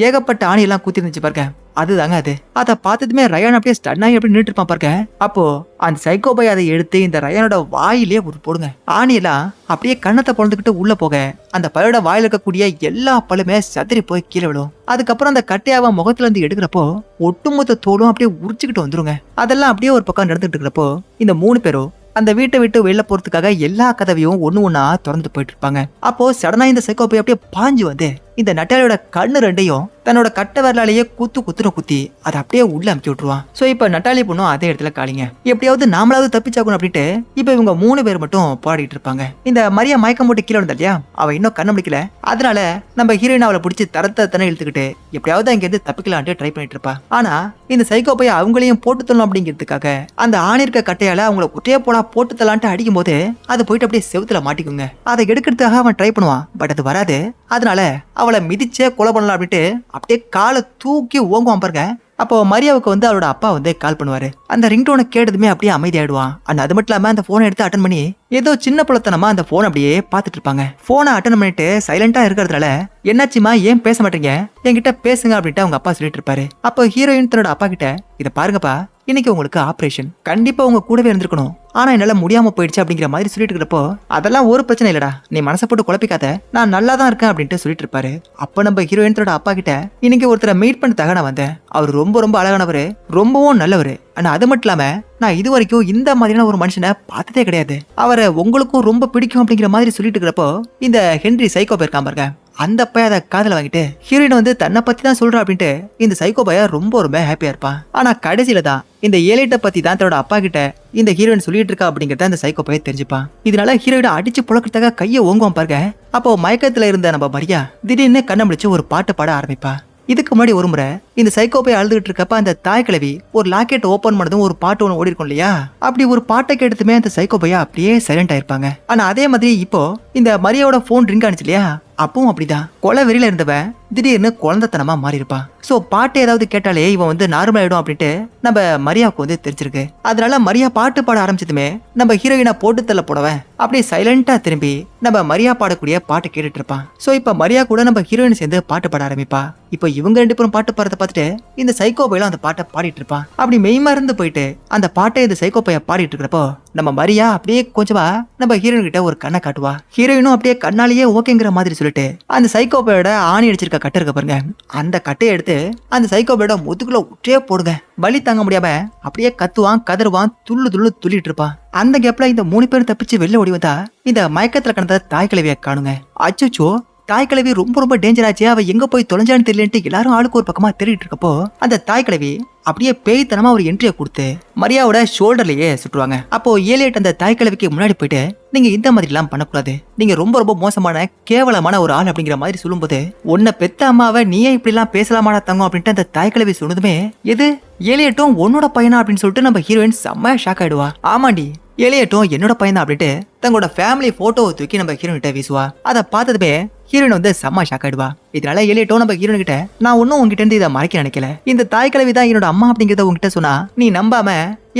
ஏகப்பட்ட ஆணி எல்லாம் குத்தி இருந்துச்சு பாருங்க. அதுதாங்க அது. அதை பார்த்ததுமே ரயான் அப்படியே ஸ்டன் ஆகி அப்படி நின்றுட்டு இருப்பான் பாருங்க. அப்போ அந்த சைக்கோபை அதை எடுத்து இந்த ரயானோட வாயிலே ஒரு போடுங்க. ஆணியெல்லாம் அப்படியே கண்ணத்தை பொழந்துக்கிட்டு உள்ள போக அந்த பையோட வாயில இருக்கக்கூடிய எல்லா பழுமே சதறி போய் கீழே விடும். அதுக்கப்புறம் அந்த கட்டையாவ முகத்துல இருந்து எடுக்கிறப்போ ஒட்டுமொத்த தோலும் அப்படியே உரிச்சுக்கிட்டு வந்துருங்க. அதெல்லாம் அப்படியே ஒரு பக்கம் நடந்துட்டு இருக்கிறப்போ இந்த 3 பேரும் அந்த வீட்டை விட்டு வெளில போறதுக்காக எல்லா கதவையும் ஒண்ணா திறந்து போயிட்டு இருப்பாங்க. அப்போ சடனா இந்த சைக்கோபை அப்படியே பாஞ்சு வந்து இந்த நட்டாலியோட கண்ணு ரெண்டையும் தன்னோட கட்டை வரலாலேயே குத்தி அதை அப்படியே உள்ள அமுக்கி விட்டுருவான். சோ இப்ப நட்டாலி பொண்ணும் அதே இடத்துல காலிங்க. எப்படியாவது நாமளாவது தப்பிச்சாக்கணும் அப்படின்ட்டு இப்ப இவங்க 3 பேர் மட்டும் பாடிட்டு இருப்பாங்க. இந்த மரியா மயக்கம் போட்டு கீழே வந்தா இல்லையா அவ இன்னும் கண்ண முடிக்கல. அதனால நம்ம ஹீரோயின் அவளை பிடிச்சி தரத்தனை இழுத்துக்கிட்டு எப்படியாவது அங்க இருந்து தப்பிக்கலான்ட்டு ட்ரை பண்ணிட்டு இருப்பா. ஆனா இந்த சைக்கோ பைய அவங்களையும் போட்டு தரணும் அப்படிங்கிறதுக்காக அந்த ஆணிருக்க கட்டையால அவங்கள ஒற்றைய போட்டு தரலான்ட்டு அடிக்கும் போது அது போயிட்டு அப்படியே செவுத்துல மாட்டிக்குங்க. அதை எடுக்கிறதுக்காக அவன் ட்ரை பண்ணுவான். பட் அது வராது. அதனால அவளை மிதிச்சே கொலை பண்ணலாம் அப்படின்ட்டு அப்படியே காலை தூக்கி ஓங்குவான் பாருங்க. அப்போ மரியாவுக்கு வந்து அவளோட அப்பா வந்து கால் பண்ணுவாரு. அந்த ரிங்டோனை கேட்டதுமே அப்படியே அமைதியாயிடுவான். அண்ட் அது மட்டும் இல்லாம அந்த போனை எடுத்து அட்டன் பண்ணி ஏதோ சின்ன புலத்தனமா அந்த போன் அப்படியே பாத்துட்டு இருப்பாங்க. போனை அட்டன் பண்ணிட்டு சைலண்டா இருக்கிறதுனால என்னாச்சுமா ஏன் பேச மாட்டீங்க என்கிட்ட பேசுங்க அப்படின்ட்டு அவங்க அப்பா சொல்லிட்டு இருப்பாரு. அப்போ ஹீரோயின் தன்னோட அப்பா கிட்ட இதை பாருங்கப்பா இன்னைக்கு உங்களுக்கு ஆபரேஷன் கண்டிப்பா உங்க கூடவே இருந்திருக்கணும் ஆனா என்னால முடியாம போயிடுச்சு அப்படிங்கிற மாதிரி சொல்லிட்டு இருக்கிறப்போ அதெல்லாம் ஒரு பிரச்சனை இல்லடா நீ மனசை போட்டு குழப்பிக்காத நான் நல்லா தான் இருக்கேன் அப்படின்ட்டு சொல்லிட்டு இருப்பாரு. அப்ப நம்ம ஹீரோயின் தன்னோட அப்பா கிட்ட இன்னைக்கு ஒருத்தரை மீட் பண்ண நான் வந்தேன். அவர் ரொம்ப ரொம்ப அழகானவரு ரொம்பவும் நல்லவரு. ஆனா அது மட்டும் இல்லாம நான் இது வரைக்கும் இந்த மாதிரியான ஒரு மனுஷனை பார்த்ததே கிடையாது. அவரை உங்களுக்கும் ரொம்ப பிடிக்கும் அப்படிங்கிற மாதிரி சொல்லிட்டு இருக்கிறப்போ இந்த ஹென்றி சைக்கோ போயிருக்கான் பாருங்க. அந்த பையன் அதை காதல வாங்கிட்டு ஹீரோயின் வந்து தன்னை பத்தி தான் சொல்றா அப்படின்ட்டு இந்த சைக்கோ பைய ரொம்ப ரொம்ப ஹாப்பியா இருப்பான். ஆனா கடைசியில தான் இந்த ஏழைட்ட பத்தி தான் தன்னோட அப்பா கிட்ட இந்த ஹீரோயின் சொல்லிட்டு இருக்கா அப்படிங்கறத அந்த சைக்கோ பைய தெரிஞ்சுப்பான். இதனால ஹீரோயினை அடிச்சு புழக்கிறதுக்காக கையை ஓங்குவான் பாருங்க. அப்போ மயக்கத்துல இருந்த நம்ம மரியா திடீர்னு கண்ண முடிச்சு ஒரு பாட்டு பாட ஆரம்பிப்பா. இதுக்கு முன்னாடி ஒரு முறை இந்த சைக்கோபை அழுதுகிட்டு இருக்கப்ப அந்த தாய் கிழவி ஒரு லாக்கெட் ஓபன் பண்ணதும் ஒரு பாட்டு ஒன்று ஓடி இருக்கும் இல்லையா அப்படி ஒரு பாட்டை கேட்டதுமே அந்த சைக்கோபையா அப்படியே சைலண்ட் ஆயிருப்பாங்க. ஆனா அதே மாதிரி இப்போ இந்த மரியாவோட போன் ரிங் ஆனிச்சு இல்லையா அப்பவும் அப்படிதான் கொலை வெறியில இருந்தவன் திடீர்னு குழந்தைத்தனமா மாறி இருப்பான். சோ பாட்டு ஏதாவது கேட்டாலே இவன் வந்து நார்மல் ஆயிடும் அப்படின்ட்டு நம்ம மரியாவுக்கு வந்து தெரிஞ்சிருக்கு. அதனால மரியா பாட்டு பாட ஆரம்பிச்சதுமே நம்ம ஹீரோயினா போட்டு தள்ள போடவன் அப்படியே சைலண்டா திரும்பி நம்ம மரியா பாடக்கூடிய பாட்டு கேட்டுட்டு இருப்பான். சோ இப்ப மரியா கூட நம்ம ஹீரோயின் சேர்ந்து பாட்டு பாட ஆரம்பிப்பா. இப்போ இவங்க 2 பேரும் பாட்டு பாடுறத பார்த்துட்டு இந்த சைக்கோ பையெல்லாம் அந்த பாட்டை பாடிட்டு இருப்பான். அப்படி மெய்மறந்து போயிட்டு அந்த பாட்டை இந்த சைக்கோ பைய பாடிட்டு இருக்கிறப்போ நம்ம மரியா அப்படியே கொஞ்சமா நம்ம ஹீரோயின் கிட்ட ஒரு கண்ணை காட்டுவா. ஹீரோயினும் அப்படியே கண்ணாலேயே ஓகேங்கிற மாதிரி சொல்லிட்டு அந்த சைக்கோபையோட ஆணி அடிச்சிருக்க கட்டை இருக்க பாருங்க அந்த கட்டையை எடுத்து அந்த சைக்கோபையோட முதுகுல உற்றே போடுங்க. வலி தாங்க முடியாம அப்படியே கத்துவான் கதறுவான் துள்ளிட்டு இருப்பான். அந்த கேப்ல இந்த 3 பேரும் தப்பிச்சு வெளில ஓடி வந்தா இந்த மயக்கத்துல கிடந்த தாய் கிழவிய காணுங்க. அச்சோ தாய் கிழவி ரொம்ப ரொம்ப டேஞ்சர் ஆச்சு, அவ எங்க போய் தொலைஞ்சான்னு தெரியலன்ட்டு எல்லாரும் ஆளுக்கு ஒரு பக்கமா தேடிட்டு இருக்கப்போ அந்த தாய் கிழவி அப்படியே பேய்த்தனமா ஒரு என்ட்ரியை கொடுத்து மரியாவோட ஷோல்டர்லயே சுட்டுருவாங்க. அப்போ ஏலியட் அந்த தாய் கிழவிக்கு முன்னாடி போயிட்டு நீங்க இந்த மாதிரி எல்லாம் பண்ணக்கூடாது, நீங்க ரொம்ப ரொம்ப மோசமான கேவலமான ஒரு ஆள் அப்படிங்கிற மாதிரி சொல்லும்போது உன்னை பெத்த அம்மாவை நீயே இப்படி எல்லாம் பேசலாமாடா தங்கம் அப்படின்ட்டு அந்த தாய் கிழவி சொன்னதுமே எது ஏலியட்டும் உன்னோட பையனா அப்படின்னு சொல்லிட்டு நம்ம ஹீரோயின் செம்ம ஷாக் ஆயிடுவா. ஆமாண்டி ஏலியட்டும் என்னோட பையன் தான் அப்படின்ட்டு தங்களோட ஃபேமிலி போட்டோவை தூக்கி நம்ம ஹீரோயின் கிட்ட வீசுவா. அதை பார்த்ததுமே ஹீரோயின் வந்து செம்ம ஷாக் ஆயிடுவா. இதனால ஏலியட்டும் நம்ம ஹீரோயின் கிட்ட நான் ஒன்னும் உங்ககிட்ட இருந்து இதை மறைக்க நினைக்கல, இந்த தாய் கிழவி தான் என்னோட அம்மா அப்படிங்கறத உங்ககிட்ட சொன்னா நீ நம்பாம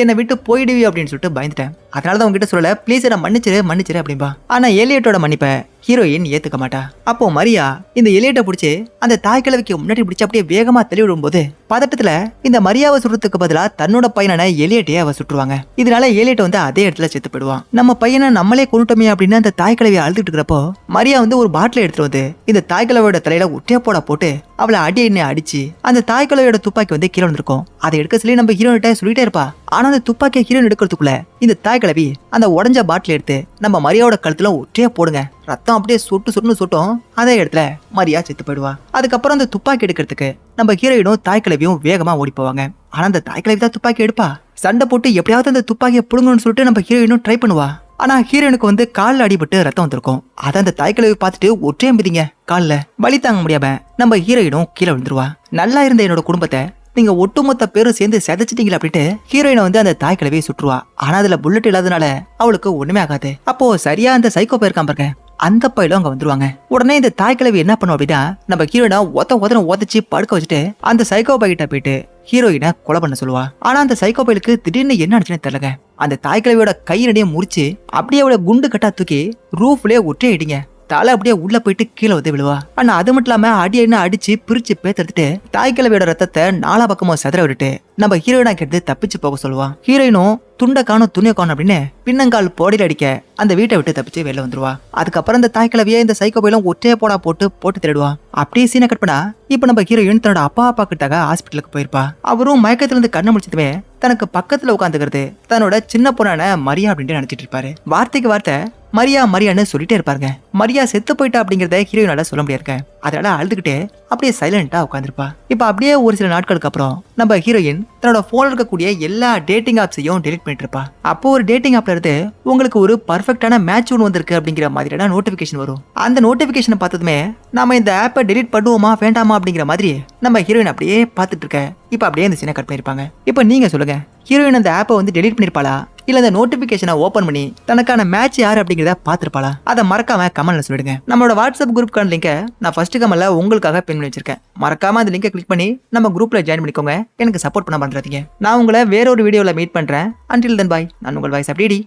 என்னை விட்டு போயிடுவி அப்படின்னு சொல்லிட்டு பயந்துட்டேன், அதனாலதான் உங்ககிட்ட சொல்லல, பிளீஸ் என்ன மன்னிச்சிரு அப்படின்பா. ஆனா ஏலியட்டோட மன்னிப்ப ஹீரோயின் ஏத்துக்க மாட்டா. அப்போ மரியா இந்த எலியட்டை பிடிச்சி அந்த தாய் கிழவிக்கு முன்னாடி பிடிச்சி அப்படியே வேகமா தள்ளி விடும் போது பதட்டத்துல இந்த மரியாவை சுடுறதுக்கு பதிலா தன்னோட பையனான எலியட்டையே அவ சுட்டுருவாங்க. இதனால எலியட் வந்து அதே இடத்துல செத்து போயிடுவான். நம்ம பையனை நம்மளே கொண்டுட்டோமே அப்படின்னு அந்த தாய் கிழவி அழுதுட்டு இருக்கிறப்போ மரியா வந்து ஒரு பாட்டில எடுத்துட்டு வந்து இந்த தாய் கிழவியோட தலையில ஒட்டியா போட்டு அவளை அடிச்சு அந்த தாய் கிழவியோட துப்பாக்கி வந்து கீழே வந்திருக்கும். அதை எடுக்க சொல்லி நம்ம ஹீரோயிட்ட சொல்லிட்டே இருப்பா. ஆனா அந்த துப்பாக்கியை ஹீரோயின் எடுக்கிறதுக்குள்ள இந்த தாய் கிழவி அந்த உடஞ்ச பாட்டில் எடுத்து நம்ம மரியாவோட கழுத்துல ஒற்றையா போடுங்க, ரத்தம் அப்படியே சொட்டும். அதே இடத்துல மரியா செத்து போயிடுவா. அதுக்கப்புறம் அந்த துப்பாக்கி எடுக்கிறதுக்கு நம்ம ஹீரோயினும் தாய் கிழவியும் வேகமா ஓடி போவாங்க. ஆனா அந்த தாய் கிழவி தான் துப்பாக்கி எடுப்பா. சண்டை போட்டு எப்படியாவது அந்த துப்பாக்கியை புடுங்கணும்னு சொல்லிட்டு நம்ம ஹீரோயினும் ட்ரை பண்ணுவா. ஆனா ஹீரோயினுக்கு வந்து காலில் அடிபட்டு ரத்தம் வந்திருக்கும். அதை அந்த தாய் கிழவி பார்த்துட்டு ஒற்றையா மிதிங்க காலில் வலி தாங்க முடியாம நம்ம ஹீரோயினும் கீழே விழுந்துருவா. நல்லா இருந்த என்னோட குடும்பத்தை நீங்க ஒட்டுமொத்த பேரும் சேர்ந்து செதைச்சிட்டீங்களா அப்படின்ட்டு ஹீரோயினை வந்து அந்த தாய் கிழவியை சுற்றுவா. ஆனா அதுல புல்லட் இல்லாதனால அவளுக்கு ஒண்ணுமே ஆகாது. அப்போ சரியா அந்த சைக்கோ போயிருக்கான் பாருங்க, அந்த பையிலும் அங்க வந்துருவாங்க. உடனே இந்த தாய் கிழவி என்ன பண்ணும் அப்படின்னா நம்ம ஹீரோயினை உதச்சி படுக்க வச்சுட்டு அந்த சைக்கோ பைகிட்ட போயிட்டு ஹீரோயினை கொலை பண்ண சொல்லுவா. ஆனா அந்த சைக்கோ பைலுக்கு திடீர்னு என்ன ஆச்சுன்னு தெரியலங்க, அந்த தாய் கிழவியோட கையினடியே முறிச்சு அப்படியே அவளை குண்டு கட்டா தூக்கி ரூஃப்லயே ஒற்றே இடிங்க, தலை அப்படியே உள்ள போயிட்டு கீழே வந்து விழுவா. ஆனா அது மட்டும் இல்லாம அடியன்னு அடிச்சு பிரிச்சு பேத்தெடுத்துட்டு தாய் கிழவியோட ரத்தத்தை நாலா பக்கமும் செதற விட்டுட்டு நம்ம ஹீரோயினா கிட்ட தப்பிச்சு போக சொல்லுவா. ஹீரோயினும் துண்டை காணும் துணியை காணும் அப்படின்னு பின்னங்கால் போடியில் அடிக்க அந்த வீட்டை விட்டு தப்பிச்சு வெளில வந்துருவா. அதுக்கப்புறம் இந்த தாய் கிழவியை இந்த சைக்கோ பையிலும் ஒற்றைய போட்டு தேடுவா. அப்படியே சீனை கட் பண்ணா இப்ப நம்ம ஹீரோயின் தன்னோட அப்பா பாக்கிறதுக்காக ஹாஸ்பிட்டலுக்கு போயிருப்பா. அவரும் மயக்கத்துல இருந்து கண்ணை முடிச்சதுமே தனக்கு பக்கத்துல உட்காந்துக்கிறது தன்னோட சின்ன பொண்ணான மரியா அப்படின்னு நினைச்சிட்டு இருப்பாரு. வார்த்தைக்கு வார்த்தை மரியான்னு சொல்லிட்டே இருப்பாருங்க. மரியா செத்து போயிட்டா அப்படிங்கறத ஹீரோயினால சொல்ல முடியாது. அதனால அழுதுகிட்டே அப்படியே சைலண்டா உட்காந்துருப்பா. இப்ப அப்படியே ஒரு சில நாட்களுக்கு அப்புறம் நம்ம ஹீரோயின் தன்னோட போன்ல இருக்கக்கூடிய எல்லா டேட்டிங் ஆப்ஸையும் டெலிட் பண்ணிட்டு இருப்பா. அப்போ ஒரு டேட்டிங் ஆப்ல இருந்து உங்களுக்கு ஒரு பர்ஃபெக்டான மேட்ச் ஒன்று வந்திருக்கு அப்படிங்கிற மாதிரியான நோட்டிபிகேஷன் வரும். அந்த நோட்டிபிகேஷனை பார்த்ததுமே நாம இந்த ஆப்பை டெலிட் பண்ணுவோமா வேண்டாமா அப்படிங்கிற மாதிரி நம்ம ஹீரோயின் அப்படியே பார்த்துட்டு இருக்க. இப்ப அப்படியே இந்த சீனை கட் பண்ணிருப்பாங்க. இப்ப நீங்க சொல்லுங்க, ஹீரோயின் அந்த ஆப்பை வந்து டெலிட் பண்ணிருப்பாளா இல்ல அந்த நோட்டிபிகேஷனை ஓபன் பண்ணி தனக்கான மேட்ச் யாரு அப்படிங்கறத பாத்துருப்பாளா? அதை மறக்காம கமெண்ட்ல சொல்லிடுங்க. நம்மளோட வாட்ஸ்அப் குரூப்கான லிங்கை நான் ஃபர்ஸ்ட் கமெண்ட்ல உங்களுக்காக பின் பண்ணி வச்சிருக்கேன். மறக்காம அந்த லிங்கை கிளிக் பண்ணி நம்ம குரூப்ல ஜாயின் பண்ணிக்கோங்க. எனக்கு சப்போர்ட் பண்ண பண்றீங்க. நான் உங்களை வேற ஒரு வீடியோல மீட் பண்றேன். until then bye. நான் உங்கள் வாய்ஸ் அப்படிடி.